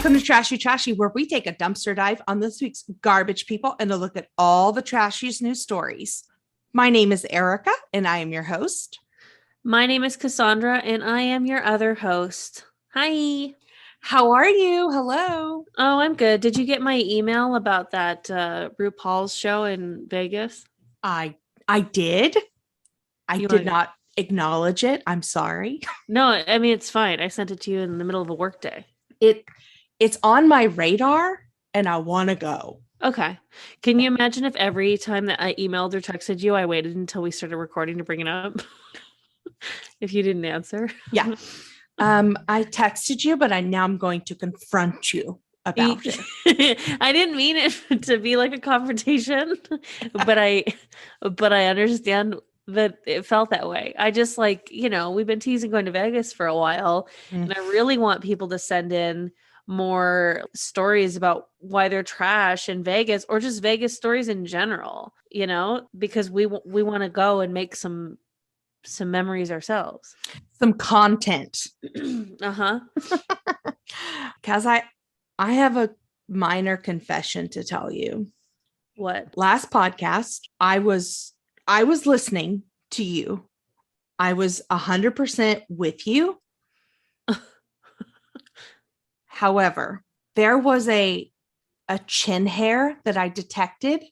Welcome to Trashy, where we take a dumpster dive on this week's garbage people and a look at all the trashiest news stories. My name is Erica, and I am your host. My name is Cassandra, and I am your other host. Hi. How are you? Hello. Oh, I'm good. Did you get my email about that RuPaul's show in Vegas? I did. I did not acknowledge it. I'm sorry. No, I mean, it's fine. I sent it to you in the middle of a workday. It's on my radar, and I want to go. Okay. Can you imagine if every time that I emailed or texted you, I waited until we started recording to bring it up? If you didn't answer. Yeah. I texted you, but now I'm going to confront you about it. I didn't mean it to be like a confrontation, but I understand that it felt that way. I just we've been teasing going to Vegas for a while, and I really want people to send in more stories about why they're trash in Vegas, or just Vegas stories in general, because we want to go and make some memories ourselves. Some content. Uh-huh. Because I have a minor confession to tell you. What? Last podcast, I was listening to you. I was 100% with you. However, there was a chin hair that I detected.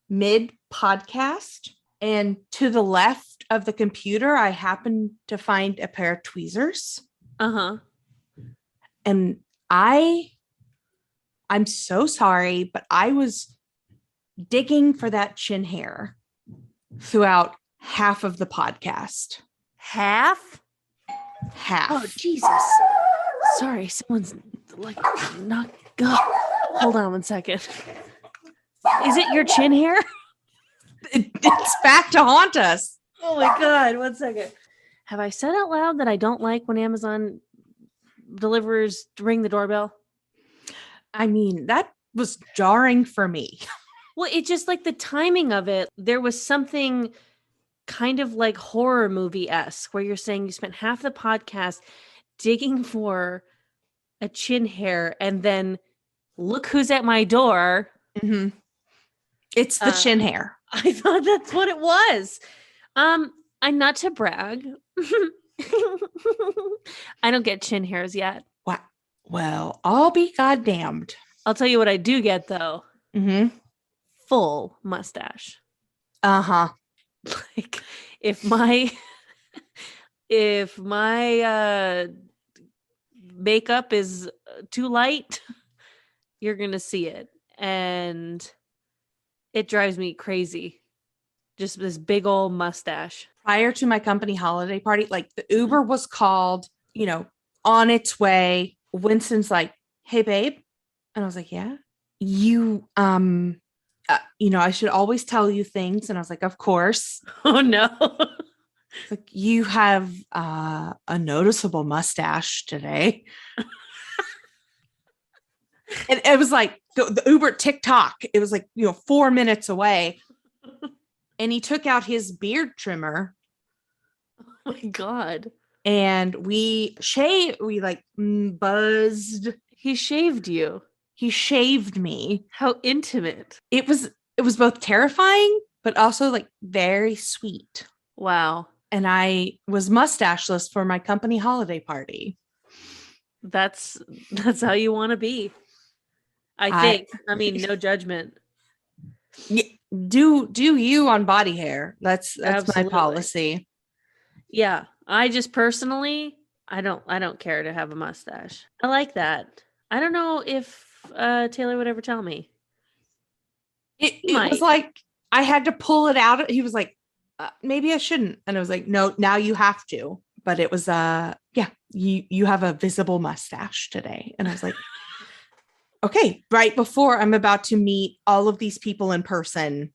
Mid podcast. And to the left of the computer, I happened to find a pair of tweezers. Uh-huh. And I'm so sorry, but I was digging for that chin hair throughout half of the podcast. Half? Half. Oh, Jesus. Sorry, someone's not. Hold on 1 second. Is it your chin hair? It's back to haunt us. Oh my God. 1 second. Have I said out loud that I don't like when Amazon deliverers ring the doorbell? I mean, that was jarring for me. Well, it's just like the timing of it. There was something kind of like horror movie-esque where you're saying you spent half the podcast digging for a chin hair, and then look who's at my door. Mm-hmm. It's the chin hair. I thought that's what it was. I'm not to brag. I don't get chin hairs yet. What? Well, I'll be goddamned. I'll tell you what I do get though. Mm-hmm. Full mustache. Uh-huh. Like if my makeup is too light, you're gonna see it, and it drives me crazy. Just this big old mustache. Prior to my company holiday party, like the Uber was called, on its way. Winston's like, "Hey, babe," and I was like, "Yeah, you, I should always tell you things," and I was like, "Of course." Oh no. Like, you have a noticeable mustache today. And it was like the Uber TikTok. It was like, 4 minutes away. And he took out his beard trimmer. Oh my God. And we buzzed. He shaved you. He shaved me. How intimate. It was both terrifying, but also like very sweet. Wow. And I was mustacheless for my company holiday party. That's how you want to be. I think. I mean, no judgment. Do you on body hair? That's Absolutely. My policy. Yeah, I just personally, I don't care to have a mustache. I like that. I don't know if Taylor would ever tell me. It was like I had to pull it out. He was like, maybe I shouldn't, and I was like, no, now you have to. But it was you have a visible mustache today, and I was like, okay, right before I'm about to meet all of these people in person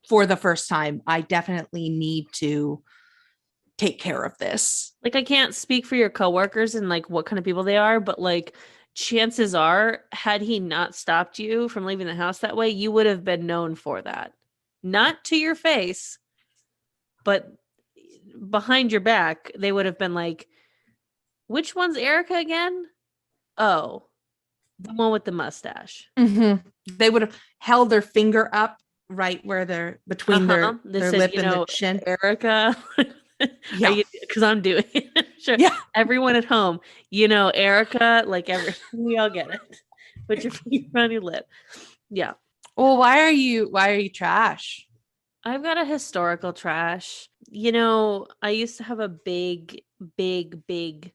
for the first time, I definitely need to take care of this. Like, I can't speak for your coworkers and like what kind of people they are, but like chances are, had he not stopped you from leaving the house that way, you would have been known for that. Not to your face, but behind your back, they would have been like, Which one's Erica again? Oh, the one with the mustache. They would have held their finger up right where they're between They their said, lip and their chin. Erica. Yeah. Because I'm doing it. Sure. Yeah. Everyone at home, Erica, like we all get it. Put your finger on your lip. Yeah. Well, why are you trash? I've got a historical trash. I used to have a big, big, big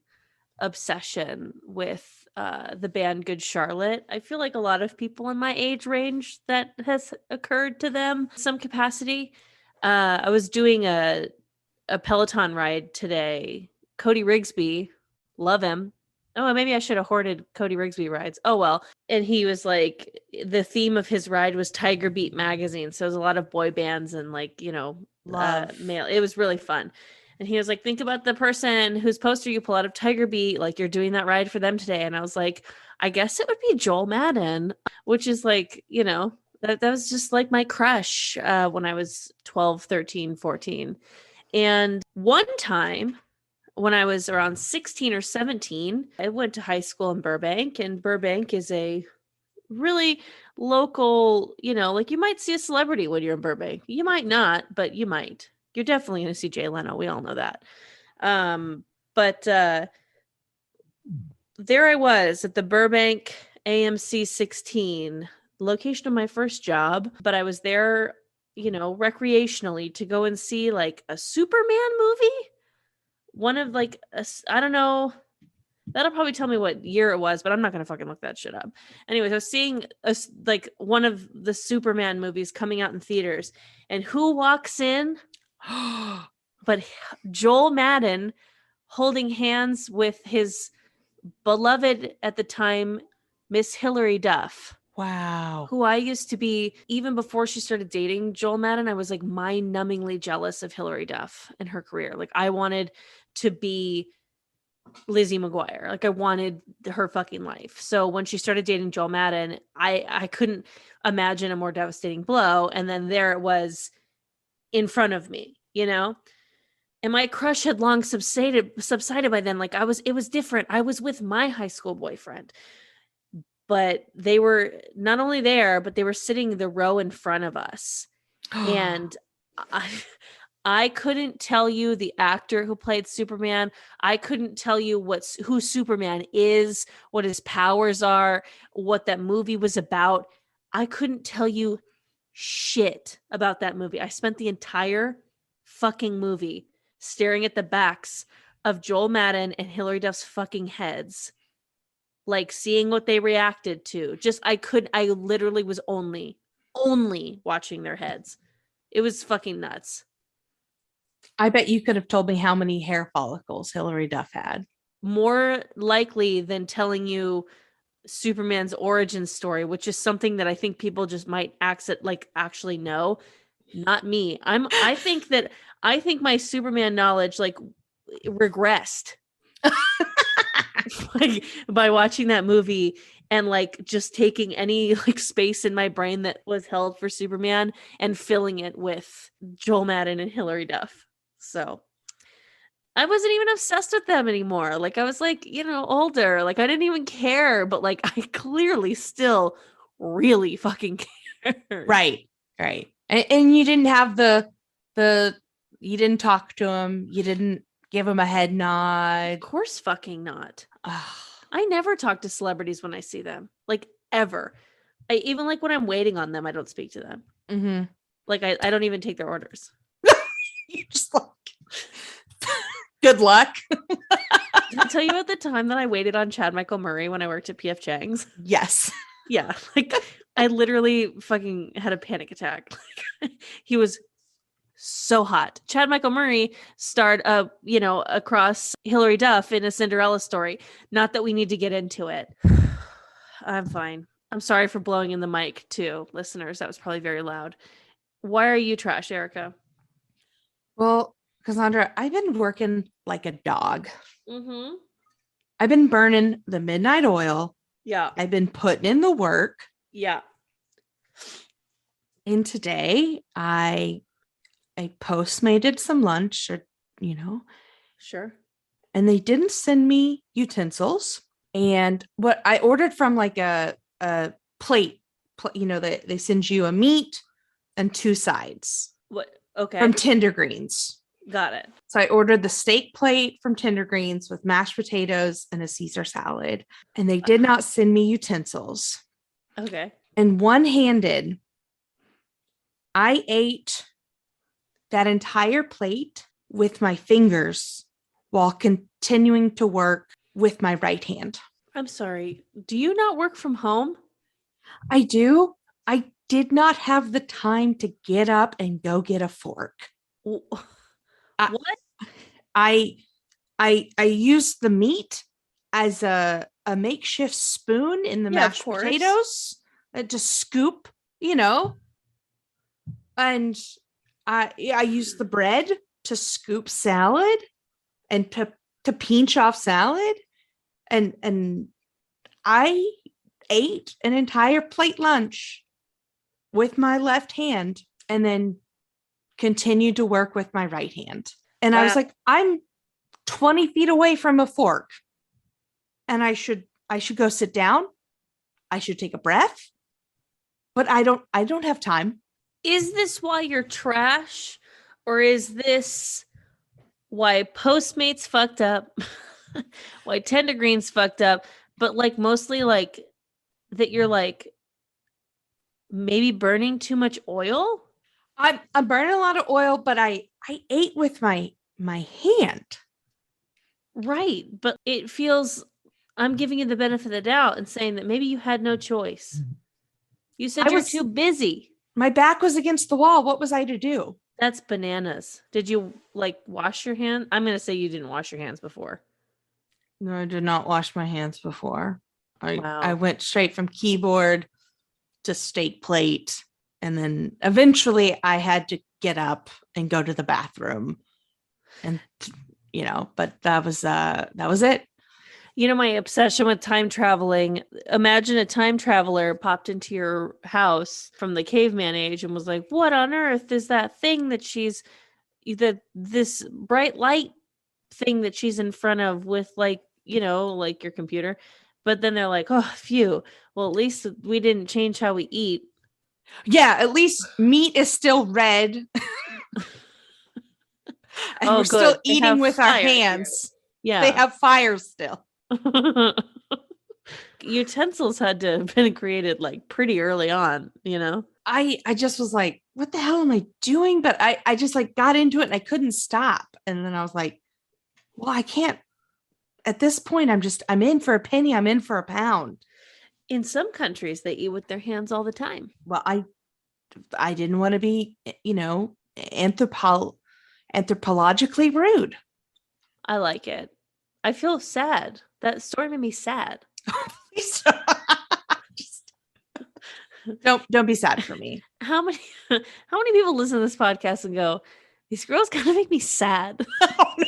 obsession with the band Good Charlotte. I feel like a lot of people in my age range that has occurred to them in some capacity. I was doing a Peloton ride today. Cody Rigsby, love him. Oh, maybe I should have hoarded Cody Rigsby rides. Oh well. And he was like, the theme of his ride was Tiger Beat magazine. So it was a lot of boy bands and Love. male. It was really fun. And he was like, think about the person whose poster you pull out of Tiger Beat, like you're doing that ride for them today. And I was like, I guess it would be Joel Madden, which is like, that was just like my crush when I was 12, 13, 14. And one time when I was around 16 or 17, I went to high school in Burbank, and Burbank is a really local, like you might see a celebrity when you're in Burbank. You might not, but you might. You're definitely going to see Jay Leno. We all know that. But there I was at the Burbank AMC 16, location of my first job, but I was there, recreationally to go and see like a Superman movie. One of like, I don't know. That'll probably tell me what year it was, but I'm not going to fucking look that shit up. Anyways, I was seeing like one of the Superman movies coming out in theaters, and who walks in? But Joel Madden holding hands with his beloved at the time, Miss Hilary Duff. Wow. Who I used to be, even before she started dating Joel Madden, I was like mind-numbingly jealous of Hilary Duff and her career. Like I wanted to be Lizzie McGuire. Like I wanted her fucking life. So when she started dating Joel Madden, I couldn't imagine a more devastating blow. And then there it was in front of me, And my crush had long subsided by then. Like it was different. I was with my high school boyfriend. But they were not only there, but they were sitting the row in front of us. And I couldn't tell you the actor who played Superman. I couldn't tell you who Superman is, what his powers are, what that movie was about. I couldn't tell you shit about that movie. I spent the entire fucking movie staring at the backs of Joel Madden and Hilary Duff's fucking heads. Like seeing what they reacted to. I literally was only watching their heads. It was fucking nuts. I bet you could have told me how many hair follicles Hilary Duff had. More likely than telling you Superman's origin story, which is something that I think people just might actually know. Not me. I think my Superman knowledge regressed. Like by watching that movie and like just taking any like space in my brain that was held for Superman and filling it with Joel Madden and Hilary Duff. So I wasn't even obsessed with them anymore. Like I was like, older. Like I didn't even care, but like I clearly still really fucking care. Right. And you didn't have you didn't talk to him. You didn't give him a head nod. Of course fucking not. I never talk to celebrities when I see them, like ever. Even like when I'm waiting on them, I don't speak to them. Mm-hmm. Like I don't even take their orders. You just like, good luck. Did I tell you about the time that I waited on Chad Michael Murray when I worked at PF Chang's? Yes. Yeah, like I literally fucking had a panic attack. He was so hot. Chad Michael Murray starred across Hilary Duff in A Cinderella Story. Not that we need to get into it. I'm fine. I'm sorry for blowing in the mic too, listeners. That was probably very loud. Why are you trash, Erica? Well, Cassandra, I've been working like a dog. Mm-hmm. I've been burning the midnight oil. Yeah. I've been putting in the work. Yeah. And today I postmated some lunch, or Sure. and they didn't send me utensils. And what I ordered from like a plate, they send you a meat and 2 sides. What? Okay. From Tender Greens. Got it. So I ordered the steak plate from Tender Greens with mashed potatoes and a Caesar salad. And they did not send me utensils. Okay. And one-handed, I ate that entire plate with my fingers while continuing to work with my right hand. I'm sorry. Do you not work from home? I do. I did not have the time to get up and go get a fork. What? I used the meat as a makeshift spoon in the mashed potatoes to scoop, and I used the bread to scoop salad and to pinch off salad, and I ate an entire plate lunch with my left hand and then continued to work with my right hand. And I was like, I'm 20 feet away from a fork and I should go sit down. I should take a breath, but I don't have time. Is this why you're trash, or is this why Postmates fucked up? Why Tender Greens fucked up, but like mostly like that you're like maybe burning too much oil? I'm burning a lot of oil, but I ate with my hand. Right, but it feels, I'm giving you the benefit of the doubt and saying that maybe you had no choice. You said you're too busy. My back was against the wall. What was I to do? That's bananas. Did you like wash your hands? I'm going to say you didn't wash your hands before. No, I did not wash my hands before. Wow. I went straight from keyboard to steak plate. And then eventually I had to get up and go to the bathroom. And, but that was it. My obsession with time traveling. Imagine a time traveler popped into your house from the caveman age and was like, what on earth is that thing that she's this bright light thing that she's in front of with like your computer. But then they're like, oh, phew. Well, at least we didn't change how we eat. Yeah, at least meat is still red. And we're still eating with our hands. Here. Yeah. They have fire still. Utensils had to have been created like pretty early on, I just was like, what the hell am I doing? But I just like got into it and I couldn't stop. And then I was like, well, I can't. At this point, I'm in for a penny. I'm in for a pound. In some countries, they eat with their hands all the time. Well, I didn't want to be, anthropologically rude. I like it. I feel sad. That story made me sad. Don't be sad for me. How many people listen to this podcast and go, these girls kind of make me sad? Oh no.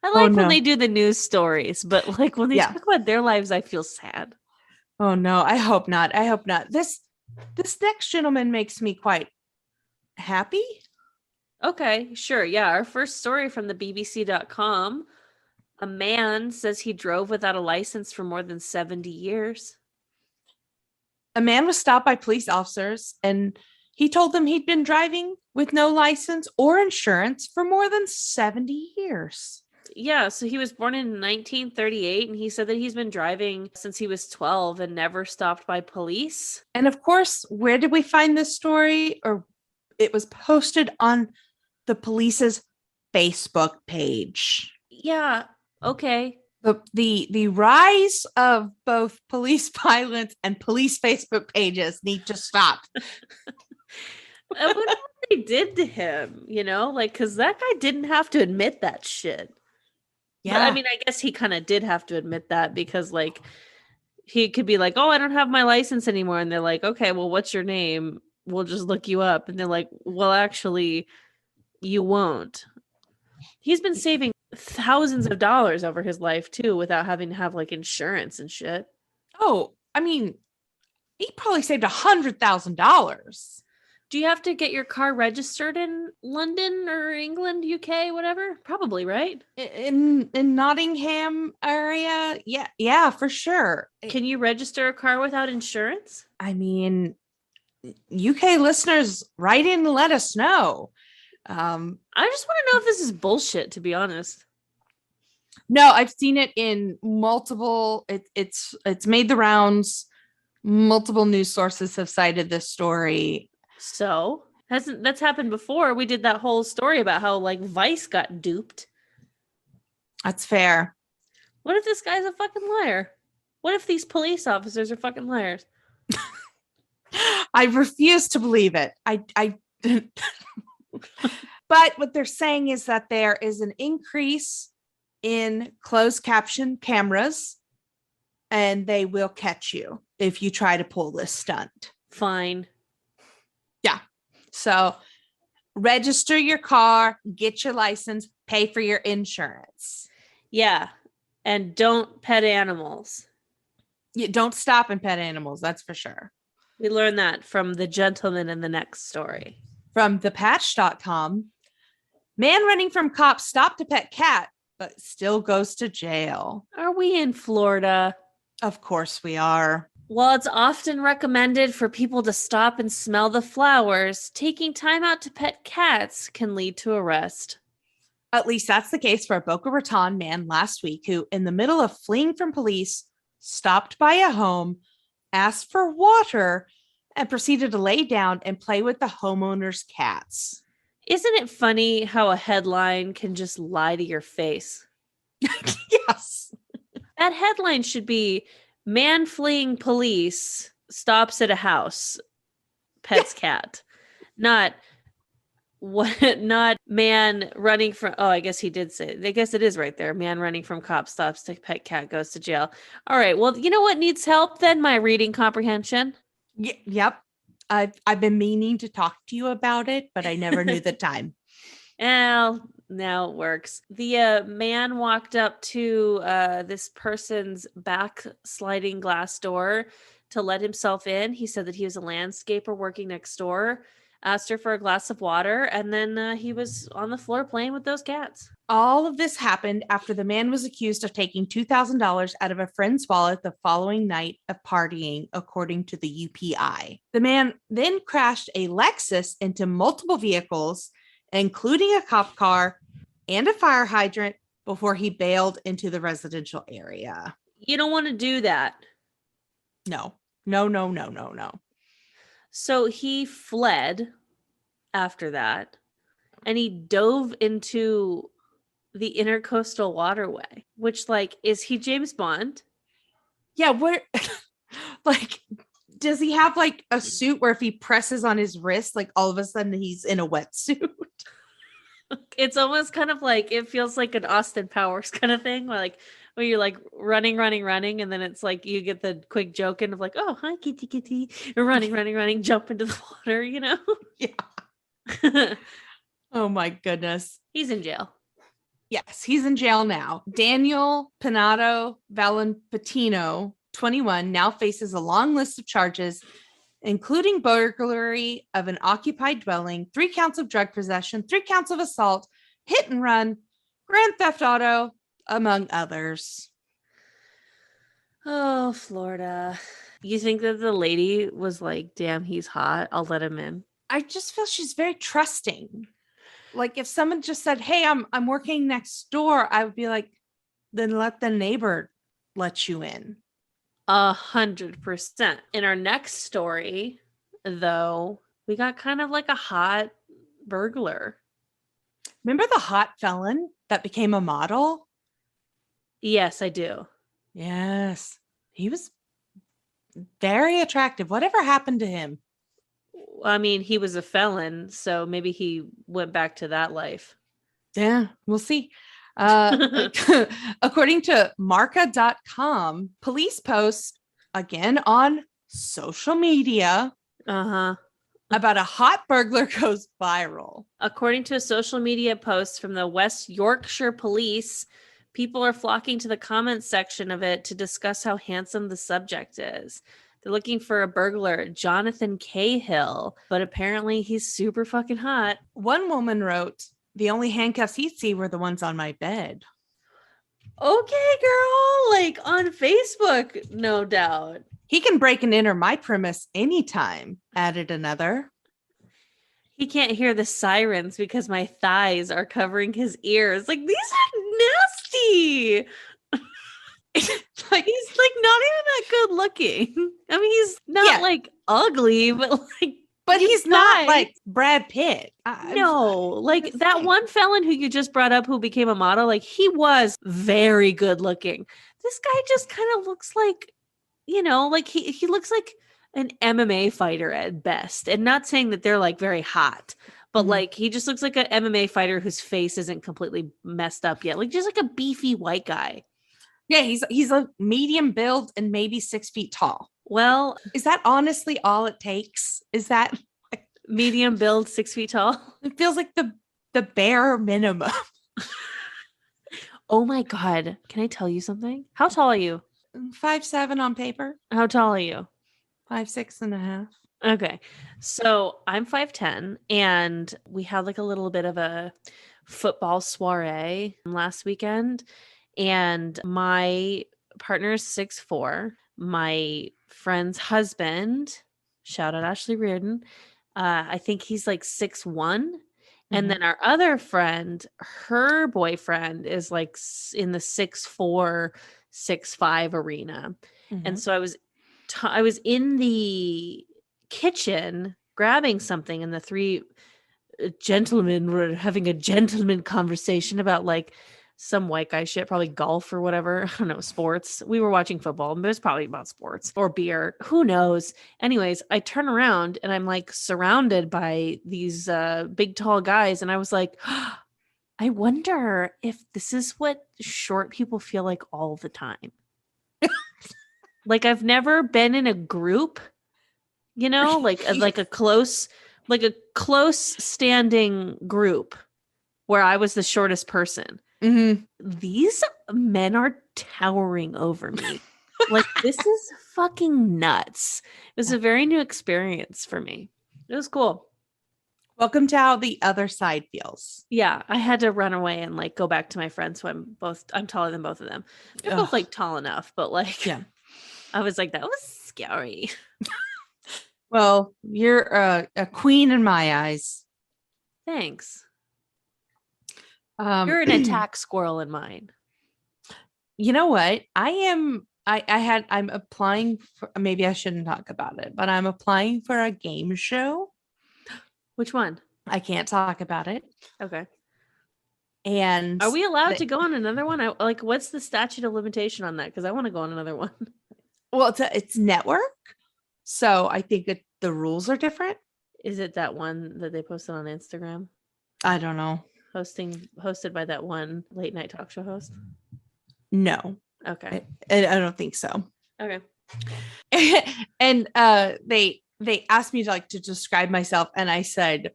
I like when they do the news stories, but like when they talk about their lives, I feel sad. Oh no, I hope not. This next gentleman makes me quite happy. Okay, sure. Yeah. Our first story from the BBC.com. A man says he drove without a license for more than 70 years. A man was stopped by police officers and he told them he'd been driving with no license or insurance for more than 70 years. Yeah, so he was born in 1938 and he said that he's been driving since he was 12 and never stopped by police. And of course, where did we find this story? Or it was posted on the police's Facebook page. Yeah, okay. The rise of both police violence and police Facebook pages need to stop. I wonder what they did to him, because that guy didn't have to admit that shit. Yeah. But, I mean, I guess he kind of did have to admit that because, like, he could be like, oh, I don't have my license anymore. And they're like, okay, well, what's your name? We'll just look you up. And they're like, well, actually, you won't. He's been saving thousands of dollars over his life, too, without having to have, like, insurance and shit. Oh, I mean, he probably saved $100,000. Do you have to get your car registered in London or England, UK, whatever? Probably, right? In Nottingham area? Yeah, for sure. Can you register a car without insurance? I mean, UK listeners, write in and let us know. I just want to know if this is bullshit, to be honest. No, I've seen it in multiple. It's made the rounds. Multiple news sources have cited this story. So that's happened before. We did that whole story about how like Vice got duped. That's fair. What if this guy's a fucking liar? What if these police officers are fucking liars? I refuse to believe it. I But what they're saying is that there is an increase in closed caption cameras, and they will catch you if you try to pull this stunt. Fine. Yeah. So register your car, get your license, pay for your insurance. Yeah. And don't pet animals. You don't stop and pet animals. That's for sure. We learned that from the gentleman in the next story. From thepatch.com, man running from cops stopped to pet cat, but still goes to jail. Are we in Florida? Of course we are. While it's often recommended for people to stop and smell the flowers, taking time out to pet cats can lead to arrest. At least that's the case for a Boca Raton man last week who, in the middle of fleeing from police, stopped by a home, asked for water, and proceeded to lay down and play with the homeowner's cats. Isn't it funny how a headline can just lie to your face? Yes. That headline should be man fleeing police stops at a house, pets cat. Not man running from, oh, I guess he did say, I guess it is right there. Man running from cops stops to pet cat goes to jail. All right. Well, you know what needs help then? My reading comprehension. Yep. I've been meaning to talk to you about it, but I never knew the time. Well, now it works. The man walked up to this person's back sliding glass door to let himself in. He said that he was a landscaper working next door, asked her for a glass of water, and then he was on the floor playing with those cats. All of this happened after the man was accused of taking $2,000 out of a friend's wallet the following night of partying, according to the UPI. The man then crashed a Lexus into multiple vehicles, including a cop car and a fire hydrant, before he bailed into the residential area. You don't want to do that. No. So he fled after that, and he dove into the intercoastal waterway, which, like, is he James Bond? Yeah, where like, does he have like a suit where if he presses on his wrist, like all of a sudden he's in a wetsuit? It's almost kind of like, it feels like an Austin Powers kind of thing, like where you're like running, and then it's like you get the quick joke in of like, oh, hi, kitty, you're running, jump into the water, you know? Yeah. Oh my goodness. He's in jail. Yes, he's in jail now. Daniel Pinato Valentino, 21, now faces a long list of charges, including burglary of an occupied dwelling, 3 counts of drug possession, 3 counts of assault, hit and run, grand theft auto, among others. Oh, Florida. You think that the lady was like, damn, he's hot, I'll let him in? I just feel she's very trusting. Like if someone just said, hey, I'm working next door, I would be like, then let the neighbor let you in. 100%. In our next story, though, we got kind of like a hot burglar. Remember the hot felon that became a model? Yes, I do. Yes. He was very attractive. Whatever happened to him? I mean, he was a felon, so maybe he went back to that life. Yeah, we'll see. According to marca.com, police post again on social media about a hot burglar goes viral. According to a social media post from the West Yorkshire Police, people are flocking to the comments section of it to discuss how handsome the subject is. They're looking for a burglar, Jonathan Cahill, but apparently he's super fucking hot. One woman wrote, the only handcuffs he'd see were the ones on my bed. Okay, girl, like on Facebook, no doubt. He can break and enter my premise anytime, added another. He can't hear the sirens because my thighs are covering his ears. Like, these are nasty. Like, he's like not even that good looking. I mean, he's not like ugly, but like, but he's not like Brad Pitt. No, like that one felon who you just brought up who became a model, like he was very good looking. This guy just kind of looks like, you know, like he looks like an MMA fighter at best. And not saying that they're like very hot, but like he just looks like an MMA fighter whose face isn't completely messed up yet. Like just like a beefy white guy. Yeah, he's a medium build and maybe 6 feet tall. Well, is that honestly all it takes? Is that medium build, 6 feet tall? It feels like the bare minimum. Oh my God. Can I tell you something? How tall are you? 5'7" on paper. How tall are you? 5'6.5". Okay. So I'm 5'10", and we had like a little bit of a football soiree last weekend. And my partner is 6'4". My friend's husband, shout out Ashley Reardon, I think he's like 6'1". And then our other friend, her boyfriend is like in the 6'4", 6'5" arena. And so I was in the kitchen grabbing something, and the three gentlemen were having a gentleman conversation about like some white guy shit, probably golf or whatever. I don't know, sports. We were watching football, but it's probably about sports or beer. Who knows? Anyways, I turn around and I'm like surrounded by these big, tall guys. And I was like, I wonder if this is what short people feel like all the time. Like I've never been in a group, you know, like a close standing group where I was the shortest person. These men are towering over me. Like, this is fucking nuts. It was a very new experience for me. It was cool. Welcome to how the other side feels. Yeah, I had to run away and like go back to my friends. So I'm taller than both of them. They're both like tall enough, but like, yeah, I was like, that was scary. Well, you're a queen in my eyes. Thanks. You're an attack squirrel in mine. You know what? I'm applying for, maybe I shouldn't talk about it, but I'm applying for a game show. Which one? I can't talk about it. Okay. And are we allowed to go on another one? What's the statute of limitation on that? Because I want to go on another one. Well, it's network. So I think that the rules are different. Is it that one that they posted on Instagram? I don't know. Hosted by that one late night talk show host? No. Okay. I don't think so. Okay. And they asked me to describe myself, and I said,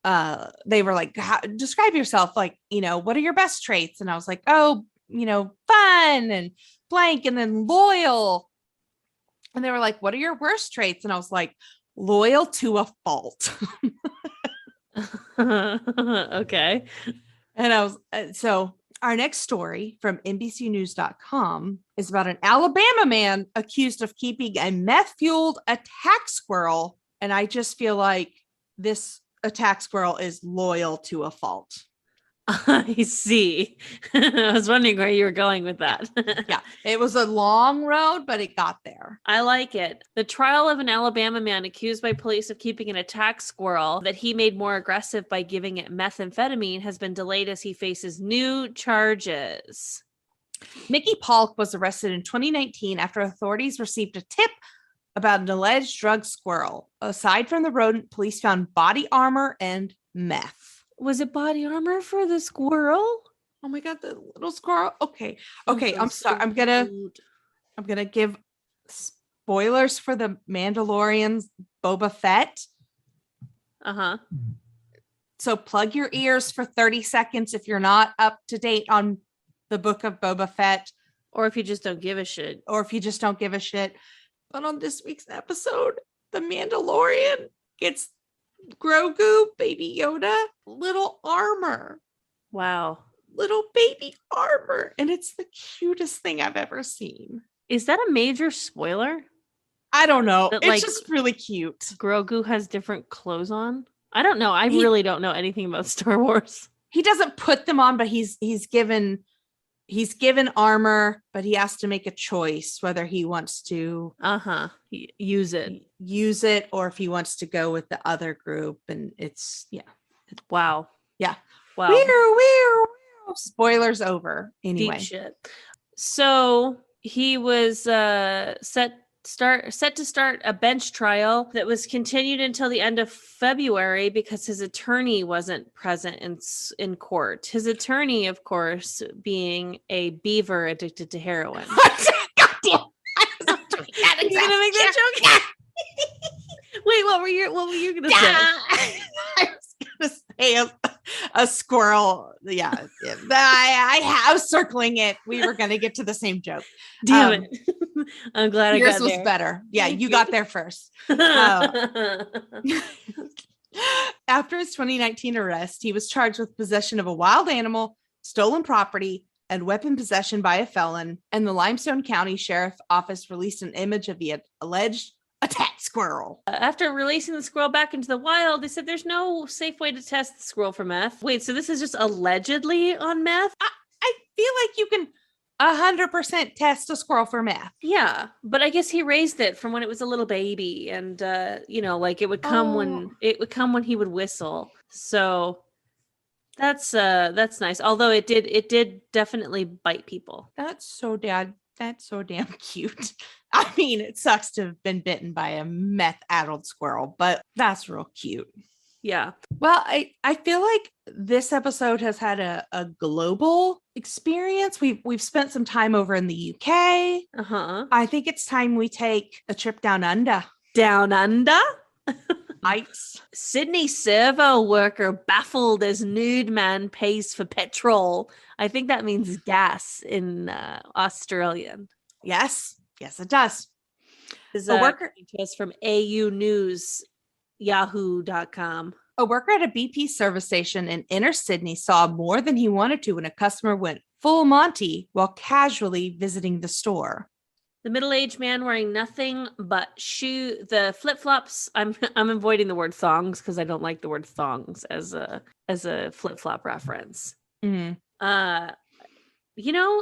they were like, describe yourself, like, you know, what are your best traits? And I was like, oh, you know, fun and blank, and then loyal. And they were like, what are your worst traits? And I was like, loyal to a fault. Okay. And I was so our next story from NBCnews.com is about an Alabama man accused of keeping a meth-fueled attack squirrel. And I just feel like this attack squirrel is loyal to a fault. I see. I was wondering where you were going with that. Yeah, it was a long road, but it got there. I like it. The trial of an Alabama man accused by police of keeping an attack squirrel that he made more aggressive by giving it methamphetamine has been delayed as he faces new charges. Mickey Polk was arrested in 2019 after authorities received a tip about an alleged drug squirrel. Aside from the rodent, police found body armor and meth. Was it body armor for the squirrel? Oh my God, the little squirrel. Okay. I'm sorry. I'm gonna give spoilers for the Mandalorian's Boba Fett. So plug your ears for 30 seconds if you're not up to date on the book of Boba Fett. Or if you just don't give a shit. But on this week's episode, the Mandalorian gets Grogu, Baby Yoda, little armor. Wow. Little baby armor. And it's the cutest thing I've ever seen. Is that a major spoiler? I don't know. That, it's like, just really cute. Grogu has different clothes on? I don't know. I really don't know anything about Star Wars. He doesn't put them on, but he's given armor, but he has to make a choice whether he wants to use it or if he wants to go with the other group. And it's wow. Spoilers over anyway. Deep shit. So he was set to start a bench trial that was continued until the end of February because his attorney wasn't present in court. His attorney, of course, being a beaver addicted to heroin. Goddamn. You gonna make that joke? Wait, what were you gonna say? I was gonna say a squirrel. Yeah. I was circling it. We were gonna get to the same joke. Damn it. I'm glad yours I got was there. better. Yeah, you got there first. After his 2019 arrest, he was charged with possession of a wild animal, stolen property, and weapon possession by a felon. And the Limestone County Sheriff Office released an image of the alleged attacked squirrel. After releasing the squirrel back into the wild, they said there's no safe way to test the squirrel for meth. Wait, so this is just allegedly on meth? I feel like you can 100% test a squirrel for meth. Yeah, but I guess he raised it from when it was a little baby, and like it would come when he would whistle. So that's nice. Although it did definitely bite people. That's so damn cute. I mean, it sucks to have been bitten by a meth-addled squirrel, but that's real cute. Yeah. Well, I feel like this episode has had a global experience. We've spent some time over in the UK. I think it's time we take a trip down under. Down under? Ice. Sydney servo worker baffled as nude man pays for petrol. I think that means gas in Australian. Yes, it does. Is a worker to us from AU News. Yahoo.com. A worker at a BP service station in inner Sydney saw more than he wanted to when a customer went full Monty while casually visiting the store. The middle-aged man wearing nothing but the flip-flops. I'm avoiding the word thongs because I don't like the word thongs as a flip-flop reference. Mm-hmm.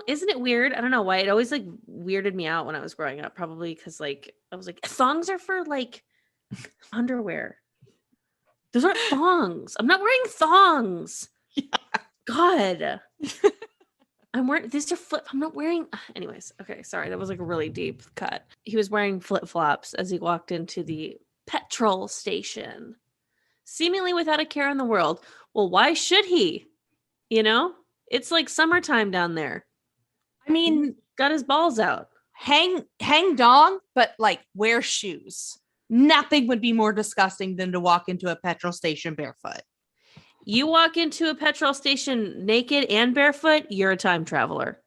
Isn't it weird? I don't know why it always like weirded me out when I was growing up. Probably because like I was like, thongs are for like underwear. Those aren't thongs. I'm not wearing thongs. Yeah. God. I'm wearing these are I'm not wearing anyways. Okay, sorry. That was like a really deep cut. He was wearing flip-flops as he walked into the petrol station, seemingly without a care in the world. Well, why should he? It's like summertime down there. I mean, got his balls out. Hang dong, but like wear shoes. Nothing would be more disgusting than to walk into a petrol station barefoot. You walk into a petrol station naked and barefoot, you're a time traveler.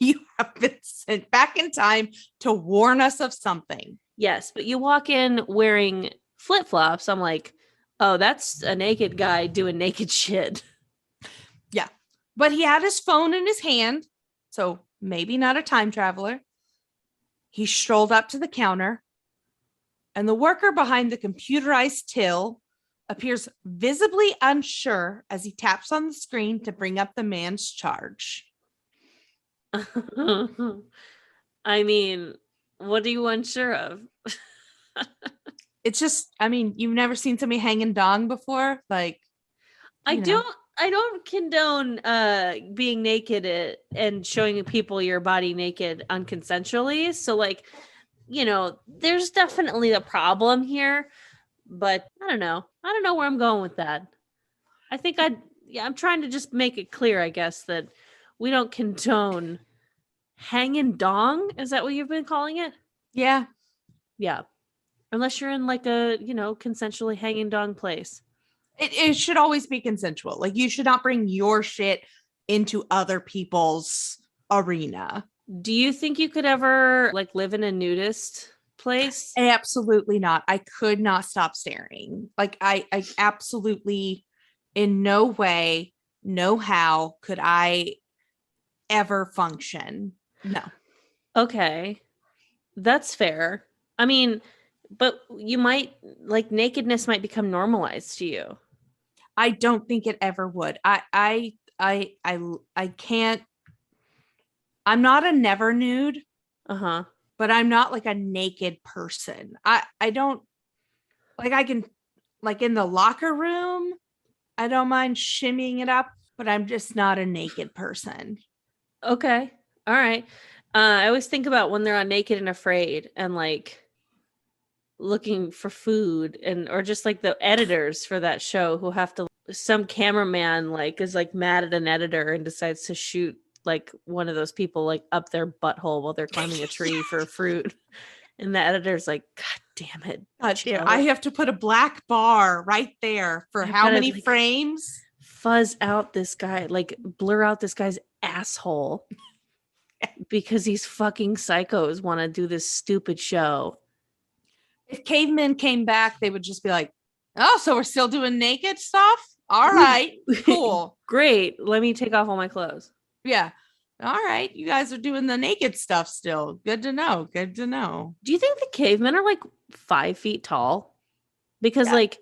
You have been sent back in time to warn us of something. Yes, but you walk in wearing flip-flops. I'm like, oh, that's a naked guy doing naked shit. Yeah, but he had his phone in his hand, so maybe not a time traveler. He strolled up to the counter, and the worker behind the computerized till appears visibly unsure as he taps on the screen to bring up the man's charge. I mean, what are you unsure of? It's just, I mean, you've never seen somebody hanging dong before? Like, I don't condone being naked and showing people your body naked unconsensually. So like, there's definitely a problem here, but I don't know where I'm going with that. I think I'm trying to just make it clear, I guess, that we don't condone hanging dong. Is that what you've been calling it? Yeah. Yeah. Unless you're in like a, consensually hanging dong place. It should always be consensual. Like you should not bring your shit into other people's arena. Do you think you could ever like live in a nudist place? Absolutely not. I could not stop staring. Like I absolutely in no way, no how could I ever function. No. Okay. That's fair. I mean, but you might like nakedness might become normalized to you. I don't think it ever would. I can't. I'm not a never nude, Uh-huh. but I'm not like a naked person. I don't like I can like in the locker room, I don't mind shimmying it up, but I'm just not a naked person. Okay. All right. I always think about when they're on Naked and Afraid and like looking for food and or just like the editors for that show who have to some cameraman like is like mad at an editor and decides to shoot like one of those people like up their butthole while they're climbing a tree for fruit. And the editor's like, God damn it. Damn, I have to put a black bar right there for I've how gotta, many like, frames? fuzz out this guy, like blur out this guy's asshole because these fucking psychos want to do this stupid show. If cavemen came back, they would just be like, oh, so we're still doing naked stuff? All right, cool. Great. Let me take off all my clothes. Yeah. All right. You guys are doing the naked stuff still. Good to know. Good to know. Do you think the cavemen are like 5 feet tall? Because Yeah. like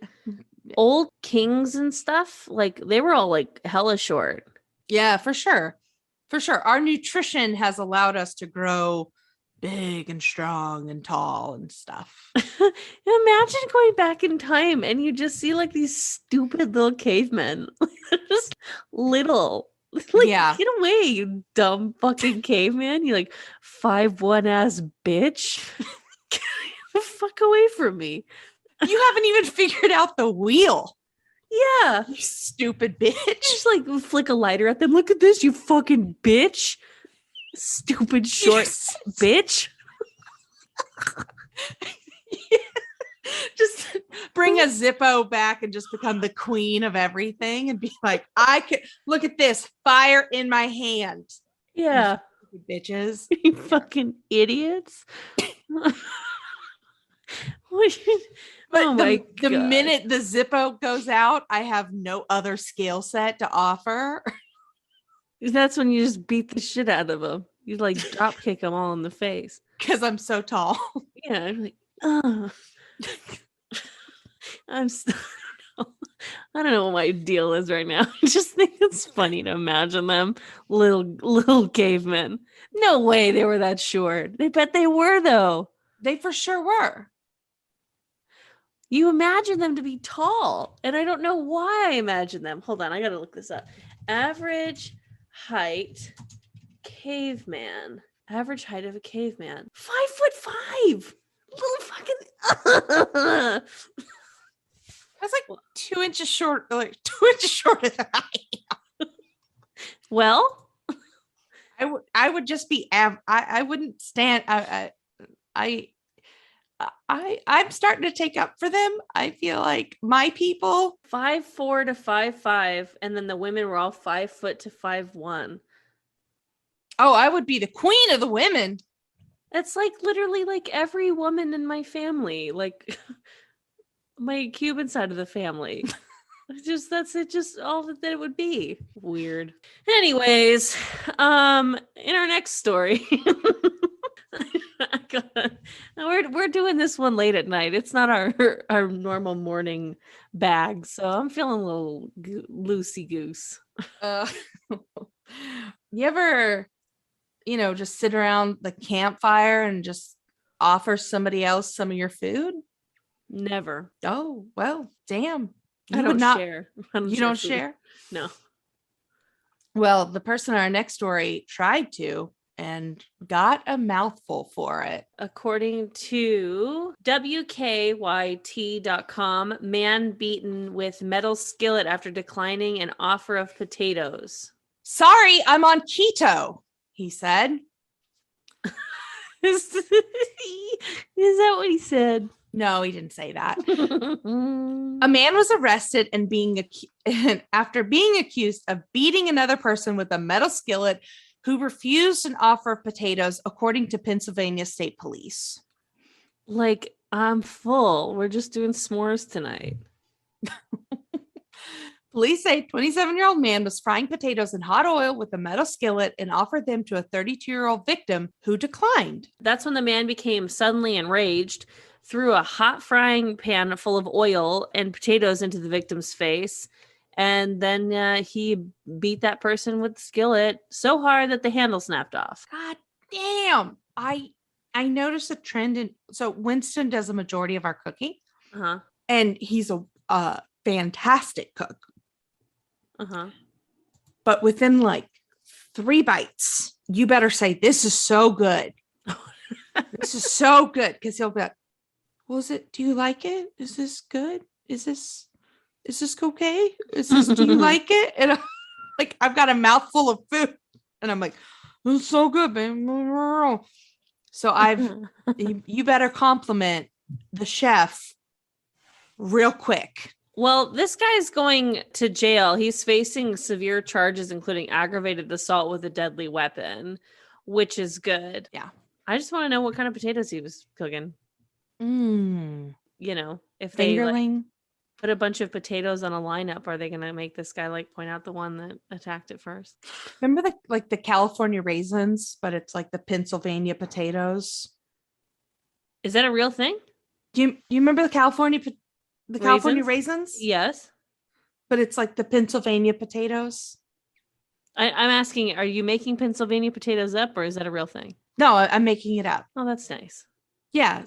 old kings and stuff, like they were all like hella short. Yeah, for sure. For sure. Our nutrition has allowed us to grow big and strong and tall and stuff. Imagine going back in time and you just see like these stupid little cavemen. Just little. Like, Yeah. get away, you dumb fucking caveman. You like 5'1" ass bitch. Get the fuck away from me. You haven't even figured out the wheel. Yeah. You stupid bitch. Just like flick a lighter at them. Look at this, you fucking bitch. Stupid short bitch. Just bring a Zippo back and just become the queen of everything and be like, I can look at this fire in my hand. Yeah. You bitches. You fucking idiots. But the minute the Zippo goes out, I have no other skill set to offer. That's when you just beat the shit out of them. You like drop kick them all in the face. Because I'm so tall. Yeah, I'm like, oh. I don't know what my deal is right now. I just think it's funny to imagine them little cavemen. No way they were that short. They bet they were though. They for sure were. You imagine them to be tall, and I don't know why I imagine them. Hold on, I gotta look this up. Average height caveman. Average height of a caveman. 5'5". Little fucking. That's like 2 inches short, like 2 inches shorter than I am. Well, I would just be I wouldn't stand. I'm starting to take up for them. I feel like my people 5'4" to 5'5", and then the women were all 5 foot to 5'1". Oh, I would be the queen of the women. It's like literally like every woman in my family, like my Cuban side of the family. That's it, just all that it would be. Weird. Anyways, in our next story. We're doing this one late at night. It's not our normal morning bag, so I'm feeling a little loosey goose. You ever, just sit around the campfire and just offer somebody else some of your food? Never. Oh, well, damn. I don't share. You don't share? No. Well, the person in our next story tried to and got a mouthful for it. According to WKYT.com, man beaten with metal skillet after declining an offer of potatoes. Sorry, I'm on keto, he said. Is that what he said? No, he didn't say that. A man was arrested and after being accused of beating another person with a metal skillet who refused an offer of potatoes, according to Pennsylvania State Police. Like, I'm full. We're just doing s'mores tonight. Police say a 27-year-old man was frying potatoes in hot oil with a metal skillet and offered them to a 32-year-old victim who declined. That's when the man became suddenly enraged, threw a hot frying pan full of oil and potatoes into the victim's face, and then he beat that person with the skillet so hard that the handle snapped off. God damn. I noticed a trend in, so Winston does a majority of our cooking, and he's a fantastic cook. But within like 3 bites, you better say, "This is so good." This is so good, because he'll be like, "Well, is it? Do you like it? Is this good? Is this okay? Do you like it?" And I've got a mouthful of food, and I'm like, "It's so good, babe." So you better compliment the chef real quick. Well, this guy's going to jail. He's facing severe charges, including aggravated assault with a deadly weapon, which is good. Yeah. I just want to know what kind of potatoes he was cooking. You know, if they put a bunch of potatoes on a lineup, are they going to make this guy like point out the one that attacked it first? Remember the California raisins, but it's like the Pennsylvania potatoes. Is that a real thing? Do you remember the California raisins? Yes. But it's like the Pennsylvania potatoes. I'm asking, are you making Pennsylvania potatoes up, or is that a real thing? No, I'm making it up. Oh, that's nice. Yeah.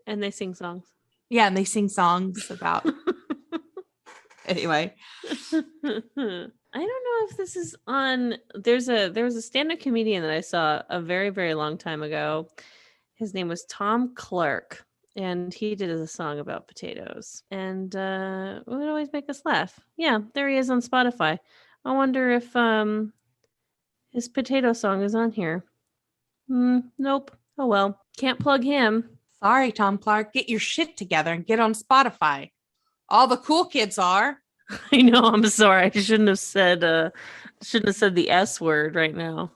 And they sing songs. Yeah, and they sing songs about anyway. I don't know if this is on. There was a stand-up comedian that I saw a very, very long time ago. His name was Tom Clark. And he did a song about potatoes. And it would always make us laugh. Yeah, there he is on Spotify. I wonder if his potato song is on here. Nope. Oh, well. Can't plug him. Sorry, Tom Clark. Get your shit together and get on Spotify. All the cool kids are. I know. I'm sorry. I shouldn't have said the S word right now.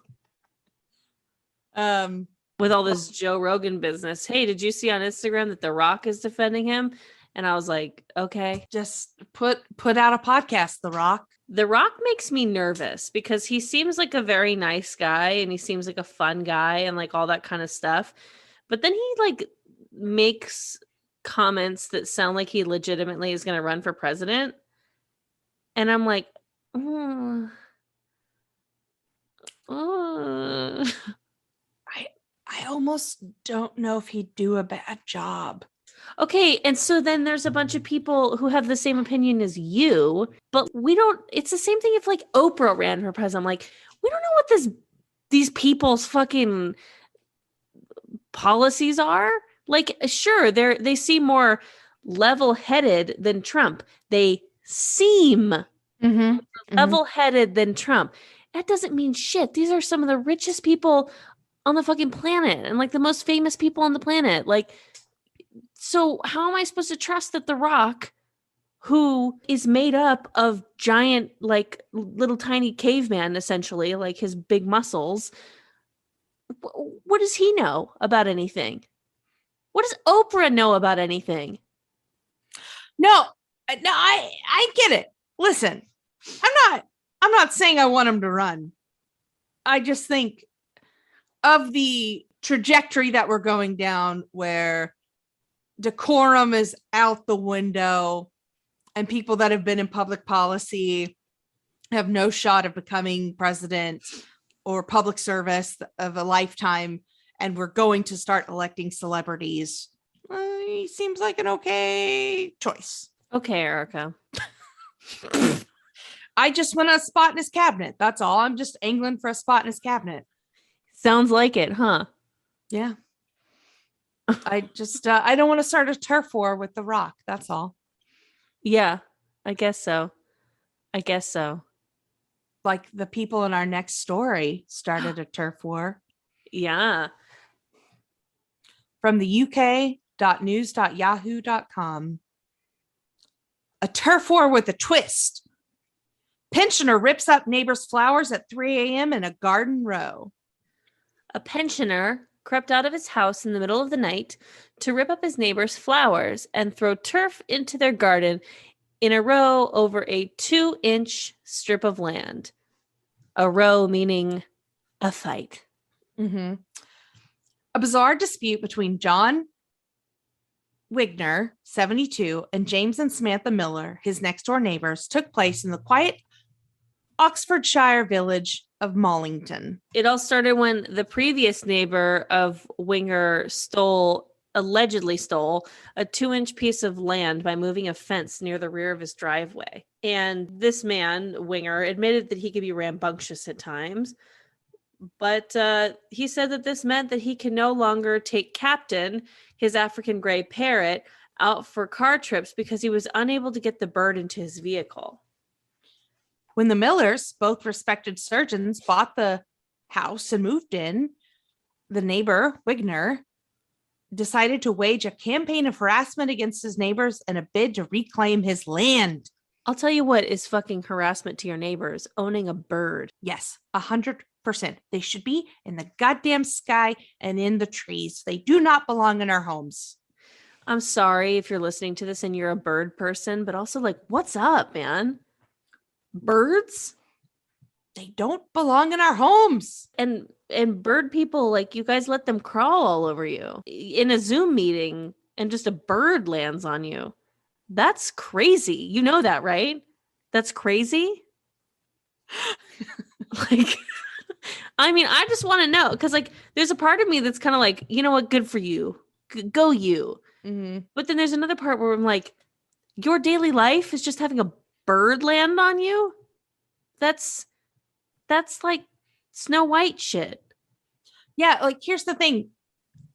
With all this Joe Rogan business. Hey, did you see on Instagram that The Rock is defending him? And I was like, okay. Just put out a podcast, The Rock. The Rock makes me nervous because he seems like a very nice guy and he seems like a fun guy and like all that kind of stuff. But then he like makes comments that sound like he legitimately is going to run for president. And I'm like, I almost don't know if he'd do a bad job. Okay, and so then there's a bunch of people who have the same opinion as you, but it's the same thing if like Oprah ran for president. I'm like, we don't know what these people's fucking policies are. Like, sure, they seem more level-headed than Trump. They seem level-headed than Trump. That doesn't mean shit. These are some of the richest people on the fucking planet and like the most famous people on the planet. Like, so how am I supposed to trust that The Rock, who is made up of giant, like little tiny caveman, essentially, like his big muscles, what does he know about anything? What does Oprah know about anything? No, I get it. Listen, I'm not saying I want him to run. I just think of the trajectory that we're going down where decorum is out the window and people that have been in public policy have no shot of becoming president or public service of a lifetime. And we're going to start electing celebrities. He seems like an okay choice. Okay, Erica. I just want a spot in his cabinet. That's all. I'm just angling for a spot in his cabinet. Sounds like it, huh? Yeah. I just, I don't want to start a turf war with The Rock. That's all. Yeah, I guess so. Like the people in our next story started a turf war. Yeah. From the uk.news.yahoo.com. A turf war with a twist. Pensioner rips up neighbor's flowers at 3 a.m. in a garden row. A pensioner crept out of his house in the middle of the night to rip up his neighbor's flowers and throw turf into their garden in a row over a 2-inch strip of land. A row meaning a fight. Mm-hmm. A bizarre dispute between John Wigner, 72, and James and Samantha Miller, his next door neighbors, took place in the quiet Oxfordshire village of Mollington. It all started when the previous neighbor of Winger allegedly stole a 2-inch piece of land by moving a fence near the rear of his driveway. And this man, Winger, admitted that he could be rambunctious at times. But he said that this meant that he can no longer take Captain, his African gray parrot, out for car trips because he was unable to get the bird into his vehicle. When the Millers, both respected surgeons, bought the house and moved in, the neighbor, Wigner, decided to wage a campaign of harassment against his neighbors in a bid to reclaim his land. I'll tell you what is fucking harassment to your neighbors, owning a bird. Yes, 100%. They should be in the goddamn sky and in the trees. They do not belong in our homes. I'm sorry if you're listening to this and you're a bird person, but also like, what's up, man? Birds? They don't belong in our homes. And bird people, like, you guys let them crawl all over you in a Zoom meeting and just a bird lands on you. That's crazy. You know that, right? That's crazy. Like, I mean, I just want to know because, like, there's a part of me that's kind of like, you know what? Good for you. Go you. Mm-hmm. But then there's another part where I'm like, your daily life is just having a bird land on you. That's like Snow White shit. Yeah, like, here's the thing.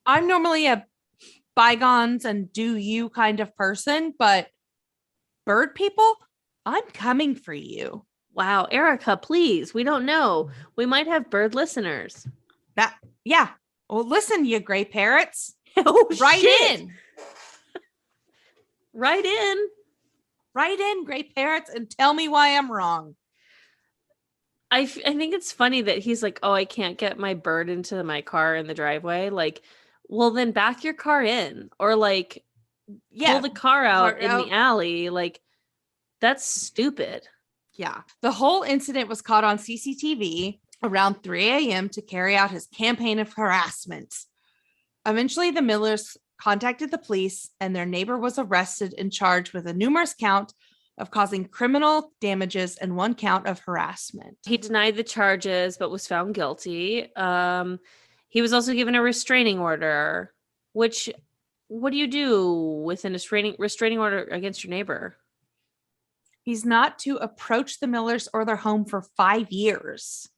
I'm normally a bygones and do you kind of person, but bird people, I'm coming for you. Wow, Erica, please. We don't know. We might have bird listeners. Yeah. Well, listen, you gray parrots. Oh, Write shit. in. Write in, gray parrots, and tell me why I'm wrong. I think it's funny that he's like, oh, I can't get my bird into my car in the driveway. Like, well, then back your car in, or like, pull the car out in the alley. Like, that's stupid. Yeah. The whole incident was caught on CCTV around 3 a.m. to carry out his campaign of harassment. Eventually, the Millers contacted the police, and their neighbor was arrested and charged with a numerous count of causing criminal damages and 1 count of harassment. He denied the charges, but was found guilty. He was also given a restraining order, which, what do you do with a restraining order against your neighbor? He's not to approach the Millers or their home for 5 years.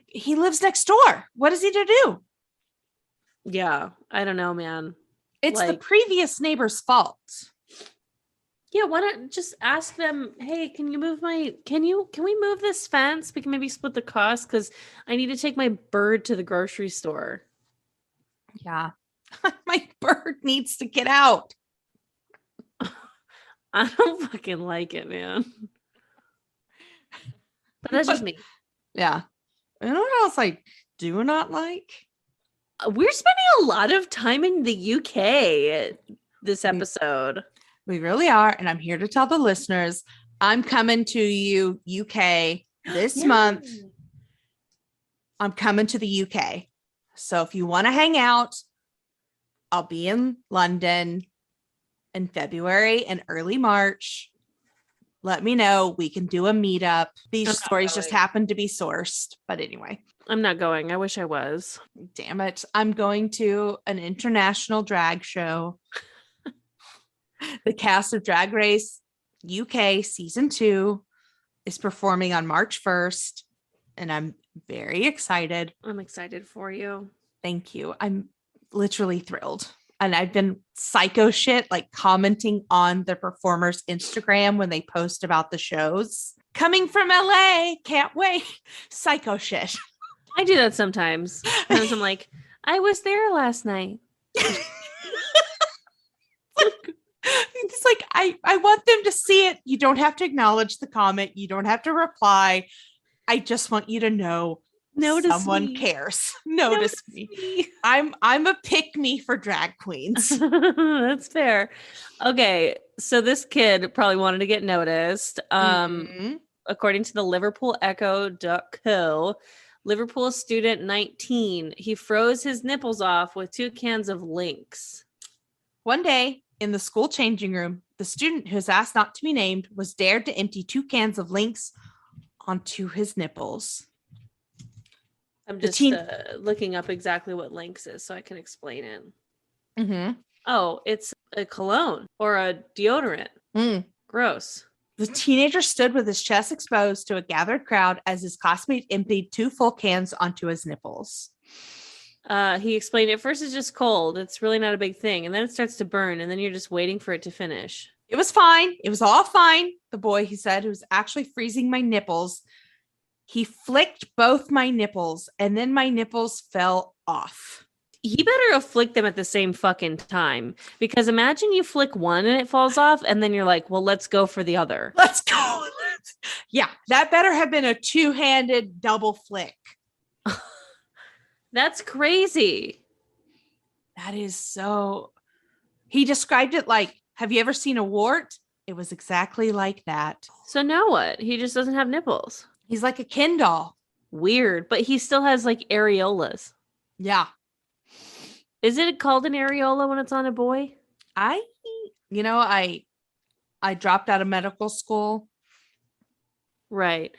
He lives next door. What is he to do? Yeah, I don't know, man. It's the previous neighbor's fault. Yeah, why not just ask them, hey, can we move this fence? We can maybe split the cost because I need to take my bird to the grocery store. Yeah. My bird needs to get out. I don't fucking like it, man. But that's just me. Yeah. You know what else I do not like? We're spending a lot of time in the UK this episode. We really are. And I'm here to tell the listeners, I'm coming to you, UK, this month. I'm coming to the UK. So if you want to hang out, I'll be in London in February and early March. Let me know. We can do a meetup. These stories just happen to be sourced. But anyway. I'm not going. I wish I was. Damn it. I'm going to an international drag show. The cast of Drag Race UK season 2 is performing on March 1st. And I'm very excited. I'm excited for you. Thank you. I'm literally thrilled. And I've been psycho shit, like commenting on the performers' Instagram when they post about the shows. Coming from LA, can't wait. Psycho shit. I do that sometimes. Sometimes I'm like, I was there last night. It's like, I want them to see it. You don't have to acknowledge the comment. You don't have to reply. I just want you to know someone cares. Notice me. I'm a pick me for drag queens. That's fair. Okay, so this kid probably wanted to get noticed. According to the liverpoolecho.co, Liverpool student 19, he froze his nipples off with 2 cans of Lynx. One day in the school changing room, the student who was asked not to be named was dared to empty 2 cans of Lynx onto his nipples. I'm just looking up exactly what Lynx is so I can explain it. Oh, it's a cologne or a deodorant. Gross. The teenager stood with his chest exposed to a gathered crowd as his classmate emptied 2 full cans onto his nipples. He explained at first it's just cold. It's really not a big thing. And then it starts to burn. And then you're just waiting for it to finish. It was fine. It was all fine. The boy, he said, who was actually freezing my nipples. He flicked both my nipples and then my nipples fell off. He better have flicked them at the same fucking time, because imagine you flick one and it falls off and then you're like, well, let's go for the other. Let's go. Yeah, that better have been a 2-handed double flick. That's crazy. That is so. He described it like, have you ever seen a wart? It was exactly like that. So now what? He just doesn't have nipples. He's like a Ken doll. Weird, but he still has like areolas. Yeah. Is it called an areola when it's on a boy? I dropped out of medical school. Right.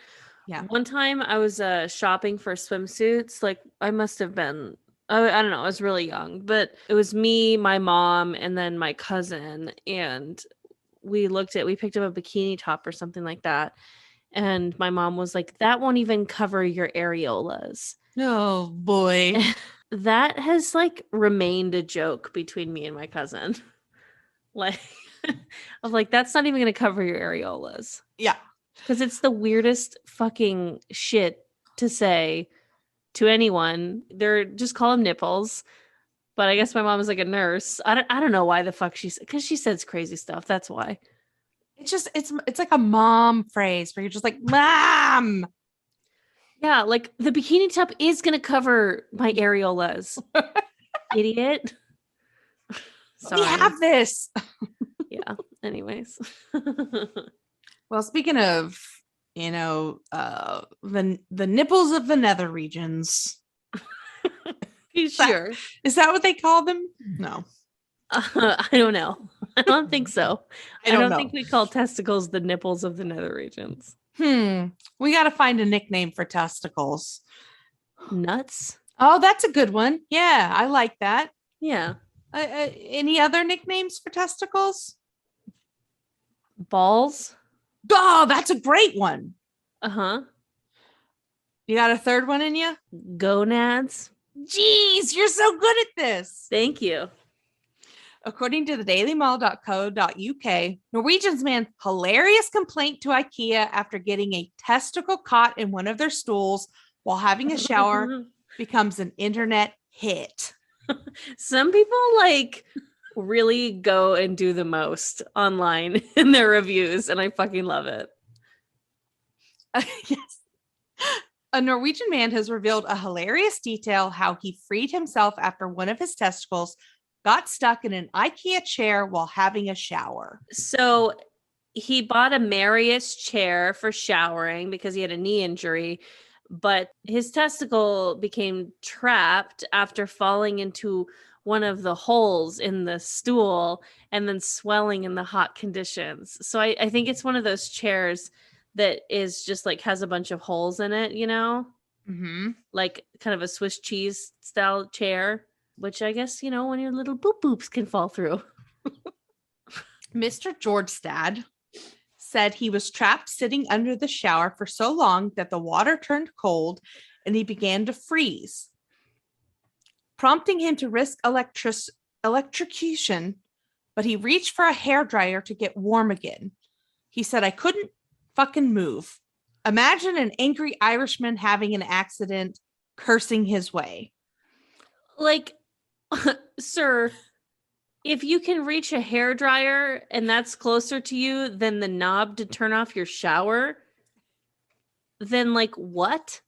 Yeah. One time I was shopping for swimsuits. Like I must have been, I don't know, I was really young, but it was me, my mom, and then my cousin. And we picked up a bikini top or something like that. And my mom was like, that won't even cover your areolas. Oh boy. That has like remained a joke between me and my cousin. Like, I'm like, that's not even going to cover your areolas. Yeah. Because it's the weirdest fucking shit to say to anyone. They're just call them nipples. But I guess my mom is like a nurse. I don't know why the fuck because she says crazy stuff. That's why. It's like a mom phrase where you're just like, Mom. Yeah, like the bikini top is going to cover my areolas. Idiot. Sorry. We have this. Yeah. Anyways. Well, speaking of, the nipples of the nether regions. You sure? Is that what they call them? No. I don't know. I don't think so. I don't know. think we call testicles the nipples of the nether regions. We got to find a nickname for testicles. Nuts. Oh, that's a good one. Yeah, I like that. Yeah. Any other nicknames for testicles? Balls. Oh, that's a great one. Uh-huh. You got a third one in you? Gonads. Jeez, you're so good at this. Thank you. According to the dailymail.co.uk, Norwegians man hilarious complaint to IKEA after getting a testicle caught in one of their stools while having a shower becomes an internet hit. Some people like really go and do the most online in their reviews, and I fucking love it. Yes. A Norwegian man has revealed a hilarious detail how he freed himself after one of his testicles got stuck in an IKEA chair while having a shower. So he bought a Marius chair for showering because he had a knee injury, but his testicle became trapped after falling into one of the holes in the stool and then swelling in the hot conditions. So I think it's one of those chairs that is just like has a bunch of holes in it, like kind of a Swiss cheese style chair. Which I guess, when your little boops can fall through. Mr. Jordstad said he was trapped sitting under the shower for so long that the water turned cold and he began to freeze, prompting him to risk electrocution, but he reached for a hairdryer to get warm again. He said, I couldn't fucking move. Imagine an angry Irishman having an accident, cursing his way. Like, sir, If you can reach a hair dryer and that's closer to you than the knob to turn off your shower, then like what?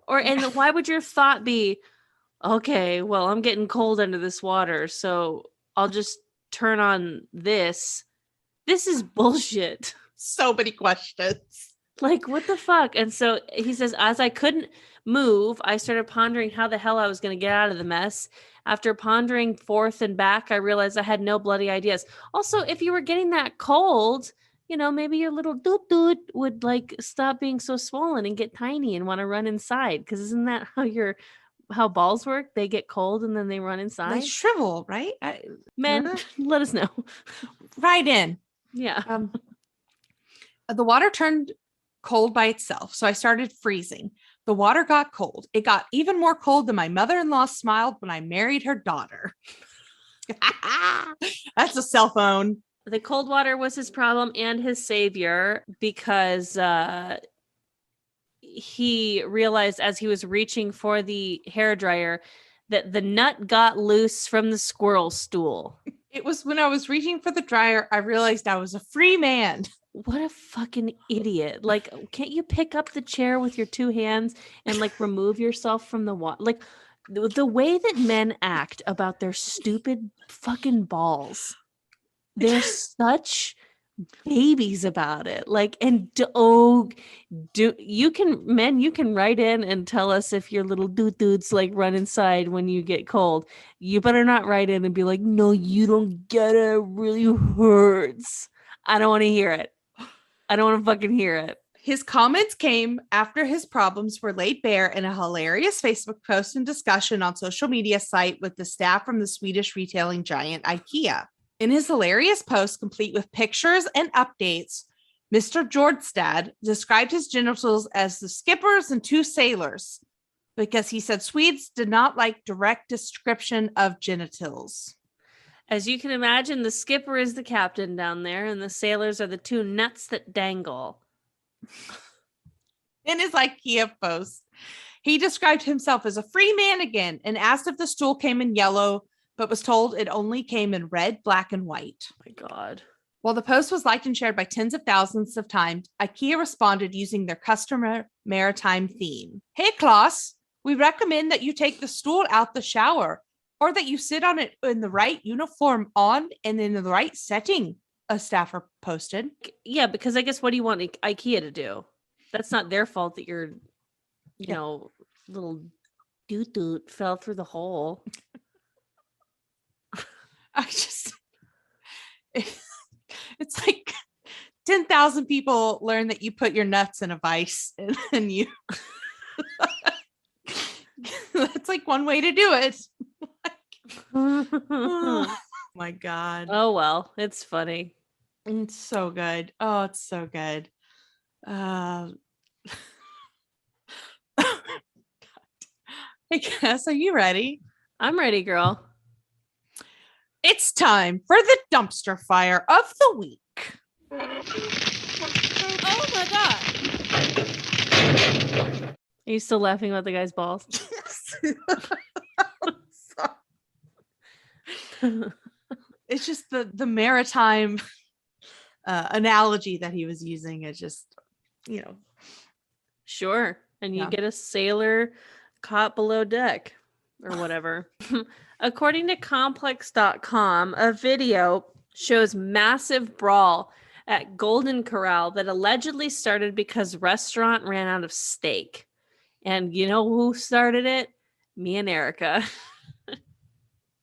And why would your thought be, okay, well, I'm getting cold under this water, so I'll just turn on this. This is bullshit. So many questions. Like, what the fuck? And so he says, as I couldn't move, I started pondering how the hell I was going to get out of the mess. After pondering forth and back, I realized I had no bloody ideas. Also, if you were getting that cold, maybe your little doot would like stop being so swollen and get tiny and want to run inside. Because isn't that how balls work? They get cold and then they run inside. They shrivel, right? Men, let us know. Right in. Yeah. The water turned cold by itself, so I started freezing. The water got cold. It got even more cold than my mother-in-law smiled when I married her daughter. That's a cell phone. The cold water was his problem and his savior because he realized as he was reaching for the hairdryer that the nut got loose from the squirrel stool. It was when I was reaching for the dryer, I realized I was a free man. What a fucking idiot. Like, can't you pick up the chair with your two hands and like remove yourself from the water? Like the way that men act about their stupid fucking balls. They're such babies about it. Like, and you can write in and tell us if your little dudes like run inside when you get cold. You better not write in and be like, no, you don't get it. It really hurts. I don't want to hear it. I don't want to fucking hear it. His comments came after his problems were laid bare in a hilarious Facebook post and discussion on social media site with the staff from the Swedish retailing giant IKEA. In his hilarious post, complete with pictures and updates, Mr. Jordstad described his genitals as the skippers and two sailors because he said Swedes did not like direct description of genitals. As you can imagine, the skipper is the captain down there, and the sailors are the two nuts that dangle. In his IKEA post, he described himself as a free man again and asked if the stool came in yellow, but was told it only came in red, black, and white. Oh my God. While the post was liked and shared by tens of thousands of times, IKEA responded using their customer maritime theme. Hey, Klaus, we recommend that you take the stool out the shower or that you sit on it in the right uniform on and in the right setting, a staffer posted. Yeah, because I guess what do you want IKEA to do? That's not their fault that your, little doot fell through the hole. It's like 10,000 people learn that you put your nuts in a vice and then you, that's like one way to do it. Oh my God. Oh, well, it's funny. It's so good. Oh, it's so good. Hey, Cass, are you ready? I'm ready, girl. It's time for the dumpster fire of the week. Oh my God. Are you still laughing about the guy's balls? It's just the maritime analogy that he was using. It's just, Sure. And you get a sailor caught below deck or whatever. According to complex.com, a video shows massive brawl at Golden Corral that allegedly started because restaurant ran out of steak. And you know who started it? Me and Erica.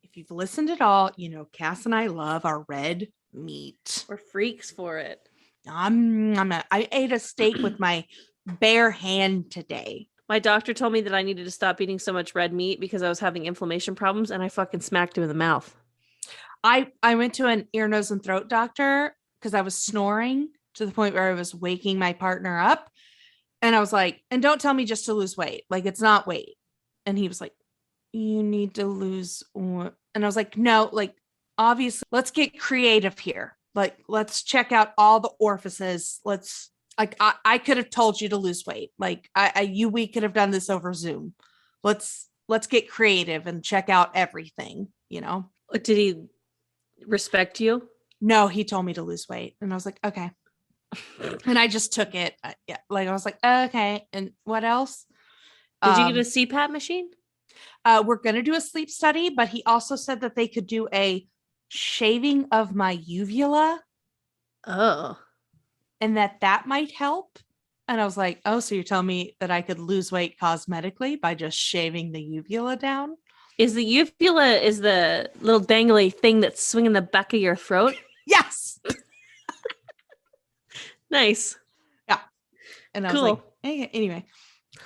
If you've listened at all, Cass and I love our red meat. We're freaks for it. I ate a steak with my bare hand today. My doctor told me that I needed to stop eating so much red meat because I was having inflammation problems, and I fucking smacked him in the mouth. I went to an ear, nose, and throat doctor because I was snoring to the point where I was waking my partner up. And I was like, and don't tell me just to lose weight. Like, it's not weight. And he was like, you need to lose. And I was like, no, like, obviously, let's get creative here. Like, let's check out all the orifices. I could have told you to lose weight. Like we could have done this over Zoom. Let's get creative and check out everything, Did he respect you? No, he told me to lose weight. And I was like, okay. And I just took it. Yeah. Like I was like, okay. And what else? Did you get a CPAP machine? We're going to do a sleep study, but he also said that they could do a shaving of my uvula. Oh. And that might help. And I was like, oh, so you're telling me that I could lose weight cosmetically by just shaving the uvula down? Is the uvula is the little dangly thing that's swinging the back of your throat? Yes. Nice. Yeah. And I cool. was like, hey, anyway.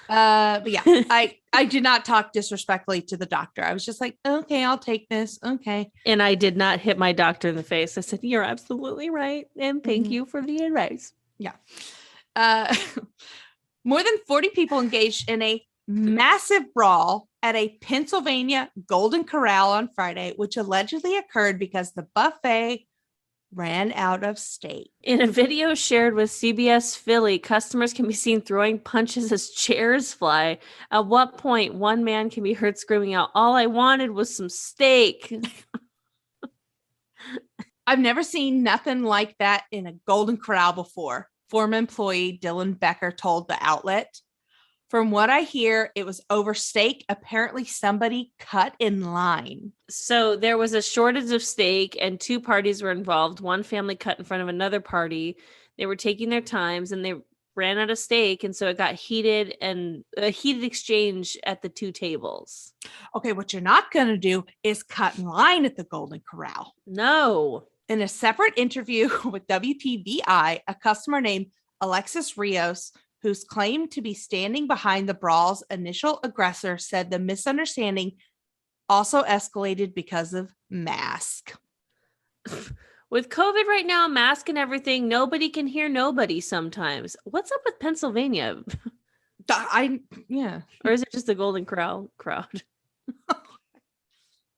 But yeah, I did not talk disrespectfully to the doctor. I was just like, okay, I'll take this. Okay. And I did not hit my doctor in the face. I said, you're absolutely right. And thank you for the advice. Yeah. More than 40 people engaged in a massive brawl at a Pennsylvania Golden Corral on Friday, which allegedly occurred because the buffet ran out of steak. In a video shared with CBS Philly, customers can be seen throwing punches as chairs fly. At what point, one man can be heard screaming out, "All I wanted was some steak." I've never seen nothing like that in a Golden Corral before. Former employee Dylan Becker told the outlet. From what I hear, it was over steak. Apparently, somebody cut in line. So there was a shortage of steak, and two parties were involved. One family cut in front of another party. They were taking their times, and they ran out of steak, and so it got heated, and a heated exchange at the two tables. Okay, what you're not going to do is cut in line at the Golden Corral. No. In a separate interview with WPVI, a customer named Alexis Rios, who's claimed to be standing behind the brawl's initial aggressor, said the misunderstanding also escalated because of mask. With COVID right now, mask and everything, nobody can hear nobody sometimes. What's up with Pennsylvania? Yeah. Or is it just the Golden Corral crowd?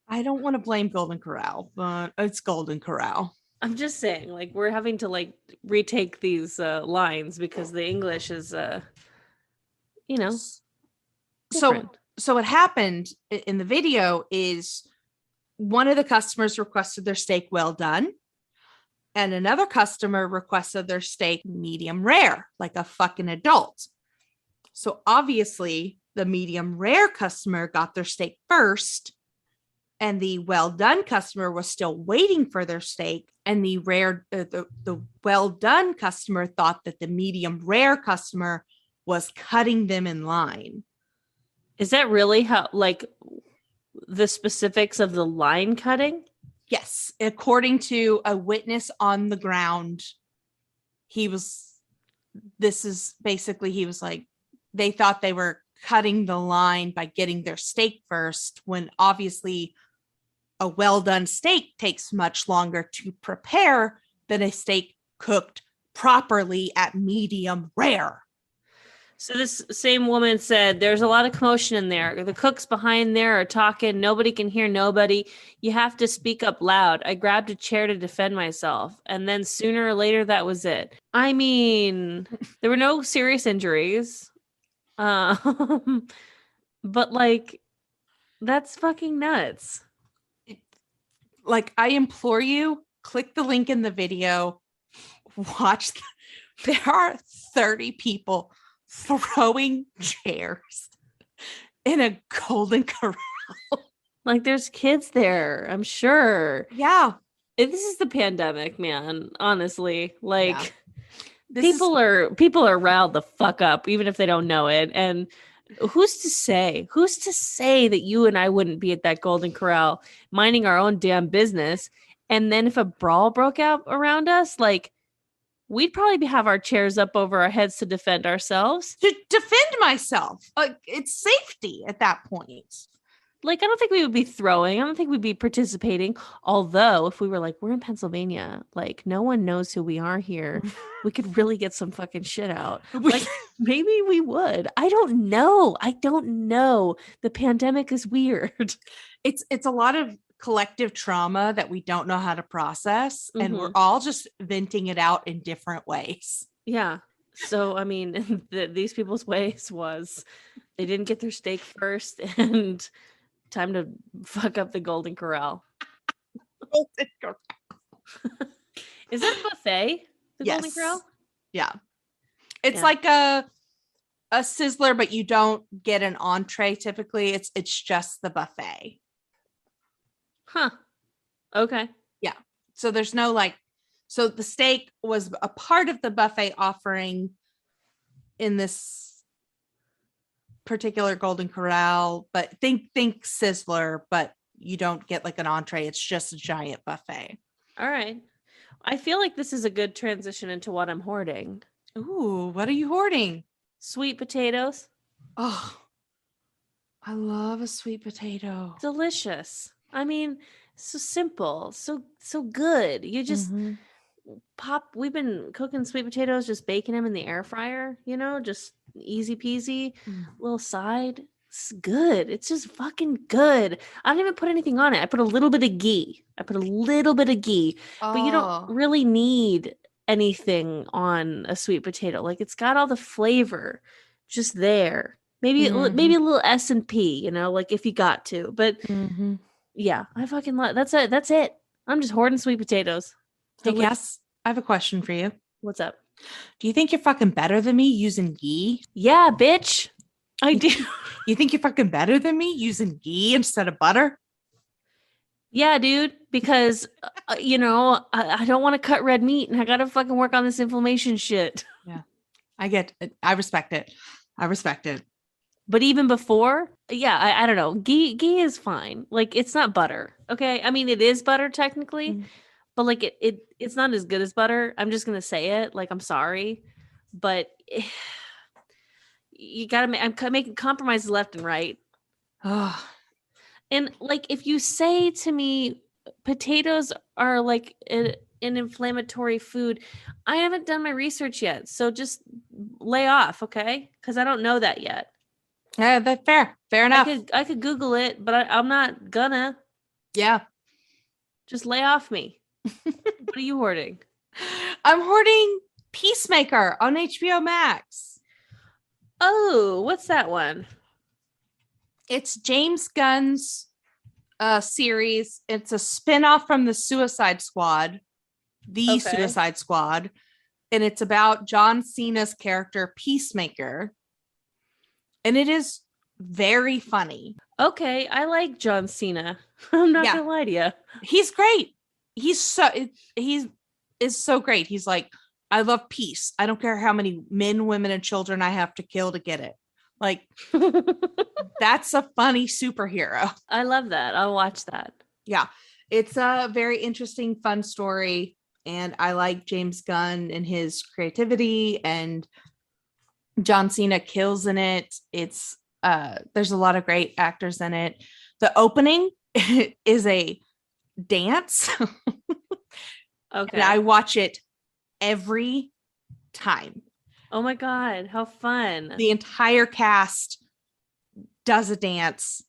I don't want to blame Golden Corral, but it's Golden Corral. I'm just saying, like, we're having to like retake these lines because the English is different. So what happened in the video is one of the customers requested their steak well done, and another customer requested their steak medium rare, like a fucking adult. So obviously the medium rare customer got their steak first, and the well done customer was still waiting for their steak, and the well done customer thought that the medium rare customer was cutting them in line. Is that really how, like, the specifics of the line cutting? Yes, according to a witness on the ground, he was like, they thought they were cutting the line by getting their steak first, when obviously a well-done steak takes much longer to prepare than a steak cooked properly at medium rare. So this same woman said, there's a lot of commotion in there. The cooks behind there are talking. Nobody can hear nobody. You have to speak up loud. I grabbed a chair to defend myself. And then sooner or later, that was it. I mean, there were no serious injuries. But like, that's fucking nuts. Like, I implore you, click the link in the video, watch. There are 30 people throwing chairs in a Golden Corral. Like, there's kids there, I'm sure. Yeah. This is the pandemic, man. Honestly, like, yeah. people are riled the fuck up, even if they don't know it. And who's to say that you and I wouldn't be at that Golden Corral minding our own damn business? And then if a brawl broke out around us, like, we'd probably have our chairs up over our heads to defend ourselves. To defend myself. Like, it's safety at that point. Like, I don't think we would be throwing. I don't think we'd be participating. Although, if we were like, we're in Pennsylvania, like, no one knows who we are here, we could really get some fucking shit out. Like, maybe we would. I don't know. The pandemic is weird. It's a lot of collective trauma that we don't know how to process, and we're all just venting it out in different ways. Yeah. So, I mean, these people's ways was they didn't get their steak first, and time to fuck up the Golden Corral. Golden Corral. Is that a buffet? The Golden Yes. Corral? Yeah. It's like a sizzler, but you don't get an entree typically. It's just the buffet. Huh. Okay. Yeah. So there's no like, so the steak was a part of the buffet offering in this particular Golden Corral, but think sizzler, but you don't get like an entree. It's just a giant buffet. All right. I feel like this is a good transition into what I'm hoarding. Ooh, what are you hoarding? Sweet potatoes. Oh, I love a sweet potato. Delicious. I mean, so simple, so good. You just pop. We've been cooking sweet potatoes, just baking them in the air fryer, just easy peasy. Little side. It's good. It's just fucking good. I don't even put anything on it. I put a little bit of ghee. But you don't really need anything on a sweet potato. Like, it's got all the flavor just there. Maybe a little S&P, like if you got to. But yeah, I fucking love. That's it. I'm just hoarding sweet potatoes. Hey, Cass, I have a question for you. What's up? Do you think you're fucking better than me using ghee? Yeah, bitch. I do. You think you're fucking better than me using ghee instead of butter? Yeah, dude, because, I don't want to cut red meat and I got to fucking work on this inflammation shit. Yeah, I get it. I respect it. But even before, yeah, I don't know. Ghee is fine. Like, it's not butter. Okay. I mean, it is butter technically, but like it's not as good as butter. I'm just going to say it. Like, I'm sorry, but you got to I'm making compromises left and right. Oh. And like, if you say to me, potatoes are like an inflammatory food, I haven't done my research yet. So just lay off. Okay. Cause I don't know that yet. Yeah, that's fair. Fair enough. I could Google it, but I'm not gonna. Yeah. Just lay off me. What are you hoarding? I'm hoarding Peacemaker on HBO Max. Oh, what's that one? It's James Gunn's series. It's a spinoff from the Suicide Squad, Suicide Squad. And it's about John Cena's character, Peacemaker. And it is very funny. Okay, I like John Cena. I'm not gonna lie to you. He's great. He's so great. He's like, I love peace. I don't care how many men, women, and children I have to kill to get it. Like, that's a funny superhero. I love that. I'll watch that. Yeah, it's a very interesting, fun story. And I like James Gunn and his creativity, and John Cena kills in it. It's there's a lot of great actors in it. The opening is a dance. Okay. And I watch it every time. Oh my God, how fun. The entire cast does a dance,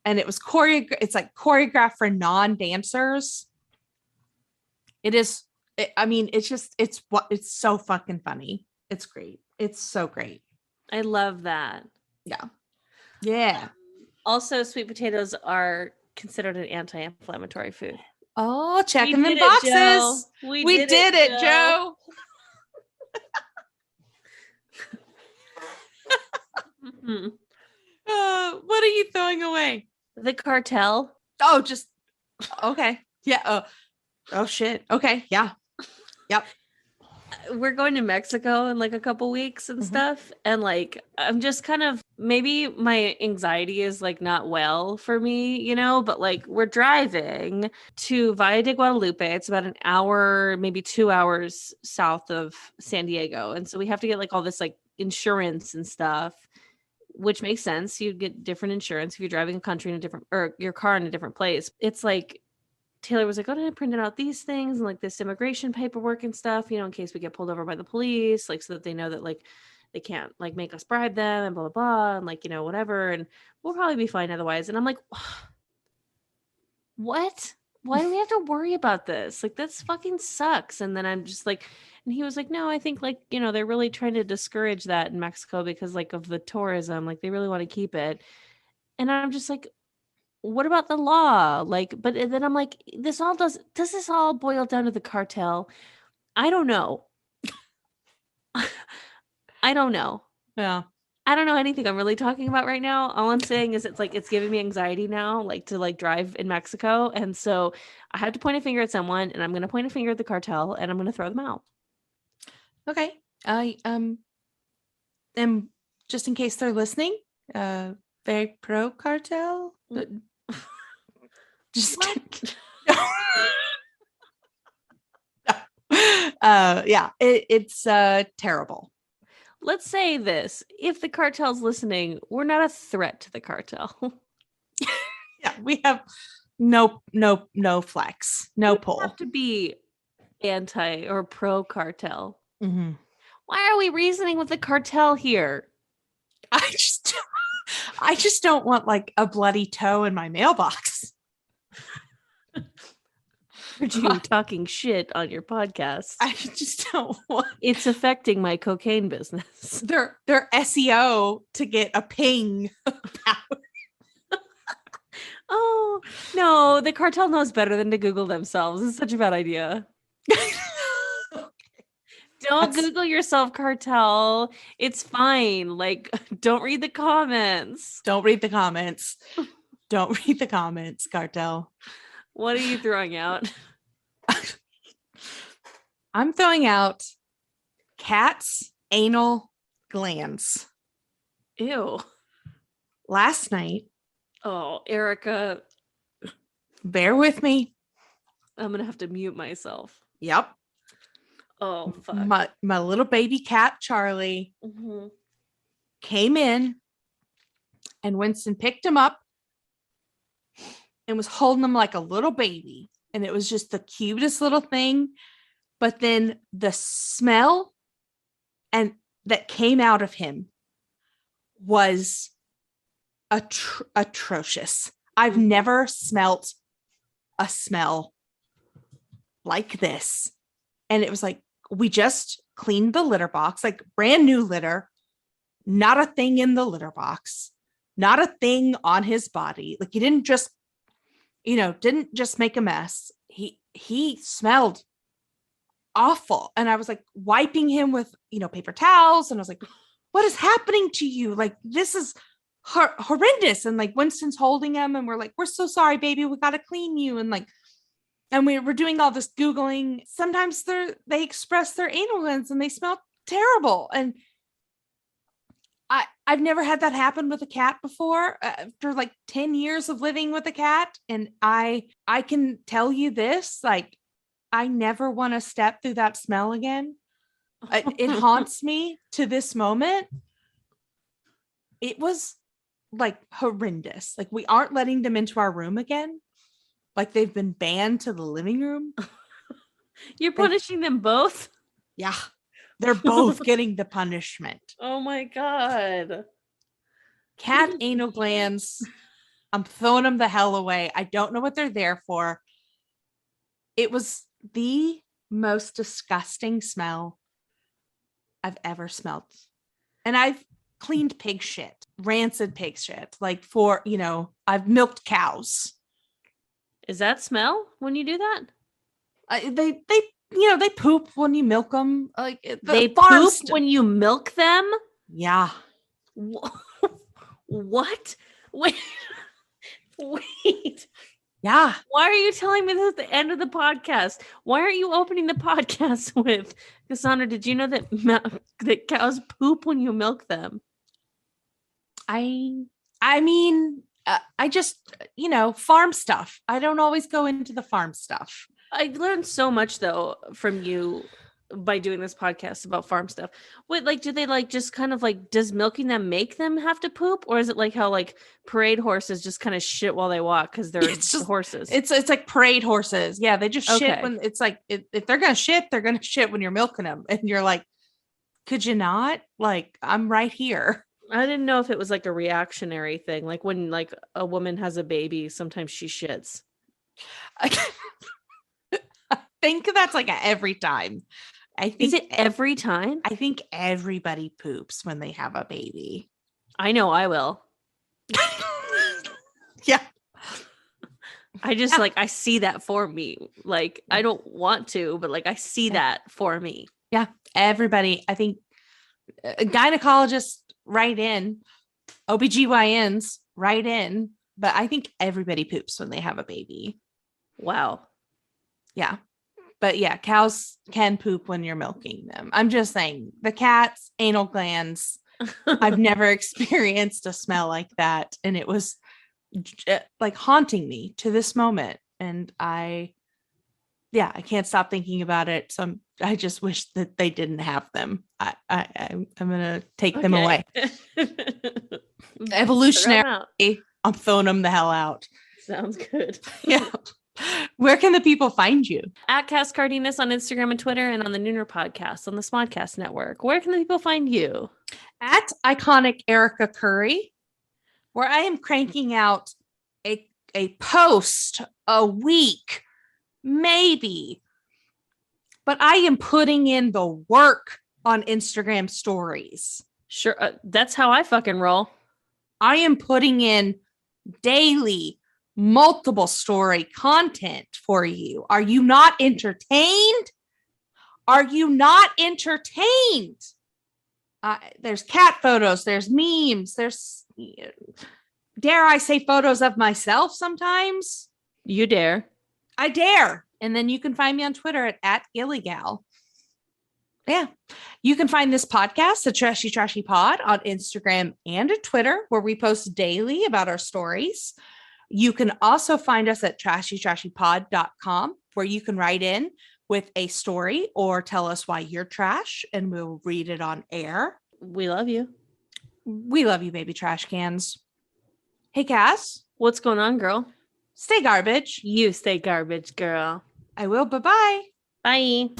and it was it's like choreographed for non-dancers. It is, it's so fucking funny. It's great. It's so great. I love that. Yeah. Yeah. Also, sweet potatoes are considered an anti-inflammatory food. Oh, checking the boxes. We did it, Joe. What are you throwing away? The cartel. Oh, just okay. Yeah. Oh shit. Okay. Yeah. Yep. We're going to Mexico in like a couple weeks and stuff. And like, I'm just kind of, maybe my anxiety is like not well for me, but like, we're driving to Valle de Guadalupe. It's about an hour, maybe 2 hours south of San Diego. And so we have to get like all this like insurance and stuff, which makes sense. You get different insurance if you're driving a country in a different, or your car in a different place. It's like, Taylor was like, oh, I printed out these things and like this immigration paperwork and stuff, in case we get pulled over by the police, like so that they know that like they can't like make us bribe them and blah, blah, blah. And like, whatever. And we'll probably be fine otherwise. And I'm like, what? Why do we have to worry about this? Like, this fucking sucks. And then I'm just like, and he was like, no, I think like, they're really trying to discourage that in Mexico because like of the tourism, like they really want to keep it. And I'm just like, what about the law? Like, but then I'm like, does this all boil down to the cartel? I don't know. I don't know. Yeah. I don't know anything I'm really talking about right now. All I'm saying is it's giving me anxiety now, like to like drive in Mexico. And so I have to point a finger at someone, and I'm going to point a finger at the cartel, and I'm going to throw them out. Okay. I am, just in case they're listening, very pro cartel. Just yeah, it's terrible. Let's say this. If the cartel's listening, we're not a threat to the cartel. Yeah, we have no flex, no pull. Have to be anti or pro cartel. Mm-hmm. Why are we reasoning with the cartel here? I just don't want like a bloody toe in my mailbox. Heard you talking shit on your podcast. I just don't want. It's affecting my cocaine business. Their SEO to get a ping about. Oh no, the cartel knows better than to Google themselves. It's such a bad idea. Don't Google yourself, cartel. It's fine. Like, don't read the comments. Don't read the comments. Don't read the comments, cartel. What are you throwing out? I'm throwing out cats' anal glands. Ew. Last night. Oh, Erica. Bear with me. I'm going to have to mute myself. Yep. Oh, fuck. My little baby cat, Charlie, came in, and Winston picked him up and was holding him like a little baby. And it was just the cutest little thing. But then the smell and that came out of him was atrocious. I've never smelt a smell like this. And it was like, we just cleaned the litter box, like brand new litter, not a thing in the litter box, not a thing on his body. Like he didn't just make a mess. He smelled awful. And I was like wiping him with, paper towels. And I was like, what is happening to you? Like, this is horrendous. And like Winston's holding him and we're like, we're so sorry, baby. We got to clean you. And we were doing all this Googling. Sometimes they express their anal glands and they smell terrible. And I've never had that happen with a cat before after like 10 years of living with a cat. And I can tell you this, like, I never want to step through that smell again. It haunts me to this moment. It was like horrendous. Like we aren't letting them into our room again. Like they've been banned to the living room. You're punishing them both? Yeah. They're both getting the punishment. Oh my God. Cat anal glands. I'm throwing them the hell away. I don't know what they're there for. It was the most disgusting smell I've ever smelled. And I've cleaned pig shit, rancid pig shit. Like I've milked cows. Is that smell when you do that? They poop when you milk them. Like they poop when you milk them? Yeah. What? Wait. Yeah. Why are you telling me this at the end of the podcast? Why aren't you opening the podcast with, Cassandra, did you know that cows poop when you milk them? I mean, I just, farm stuff. I don't always go into the farm stuff. I learned so much though from you by doing this podcast about farm stuff. Wait, like, do they like just kind of like, does milking them make them have to poop? Or is it like how like parade horses just kind of shit while they walk because they're just horses? It's like parade horses. Yeah, they just shit when it's like, if they're going to shit when you're milking them. And you're like, could you not? Like, I'm right here. I didn't know if it was like a reactionary thing. Like when like a woman has a baby, sometimes she shits. I think that's like every time. Is it every time? I think everybody poops when they have a baby. I know I will. Yeah. I just I see that for me. Like, I don't want to, but like, I see that for me. Yeah. Everybody, I think gynecologists write in, OBGYNs write in, but I think everybody poops when they have a baby. Wow. Yeah. But yeah, cows can poop when you're milking them. I'm just saying the cat's anal glands, I've never experienced a smell like that. And it was like haunting me to this moment. And I can't stop thinking about it. So I just wish that they didn't have them. I'm going to take them away. Evolutionary, I'm throwing them the hell out. Sounds good. Yeah. Where can the people find you? At Cass Cardenas on Instagram and Twitter, and on the Nooner podcast on the Smodcast Network. Where can the people find you? At Iconic Erica Curry, where I am cranking out a post a week, maybe. But I am putting in the work on Instagram stories. Sure. That's how I fucking roll. I am putting in daily, multiple story content for you. Are you not entertained? Are you not entertained? There's cat photos, there's memes, there's, dare I say, photos of myself sometimes. You dare. I dare. And then you can find me on Twitter at @Gilligal. Yeah. You can find this podcast, the Trashy Trashy Pod, on Instagram and at Twitter, where we post daily about our stories. You can also find us at trashytrashypod.com, where you can write in with a story or tell us why you're trash, and we'll read it on air. We love you. We love you, baby trash cans. Hey, Cass. What's going on, girl? Stay garbage. You stay garbage, girl. I will. Bye-bye. Bye.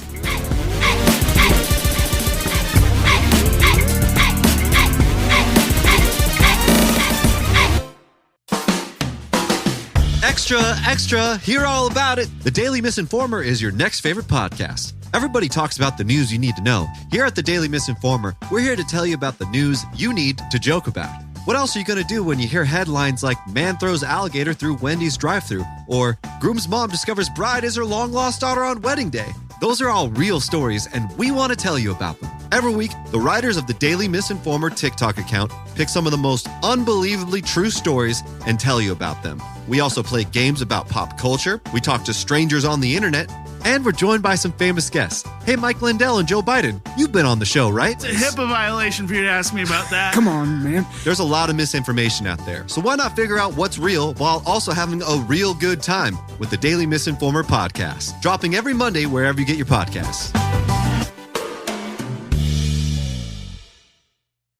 Extra, extra, hear all about it. The Daily Misinformer is your next favorite podcast. Everybody talks about the news you need to know. Here at the Daily Misinformer, we're here to tell you about the news you need to joke about. What else are you going to do when you hear headlines like "Man throws alligator through Wendy's drive-thru" or "Groom's mom discovers bride is her long-lost daughter on wedding day"? Those are all real stories, and we want to tell you about them. Every week, the writers of the Daily Misinformer TikTok account pick some of the most unbelievably true stories and tell you about them. We also play games about pop culture, we talk to strangers on the internet, and we're joined by some famous guests. Hey, Mike Lindell and Joe Biden, you've been on the show, right? It's a HIPAA violation for you to ask me about that. Come on, man. There's a lot of misinformation out there, so why not figure out what's real while also having a real good time with the Daily Misinformer podcast, dropping every Monday wherever you get your podcasts.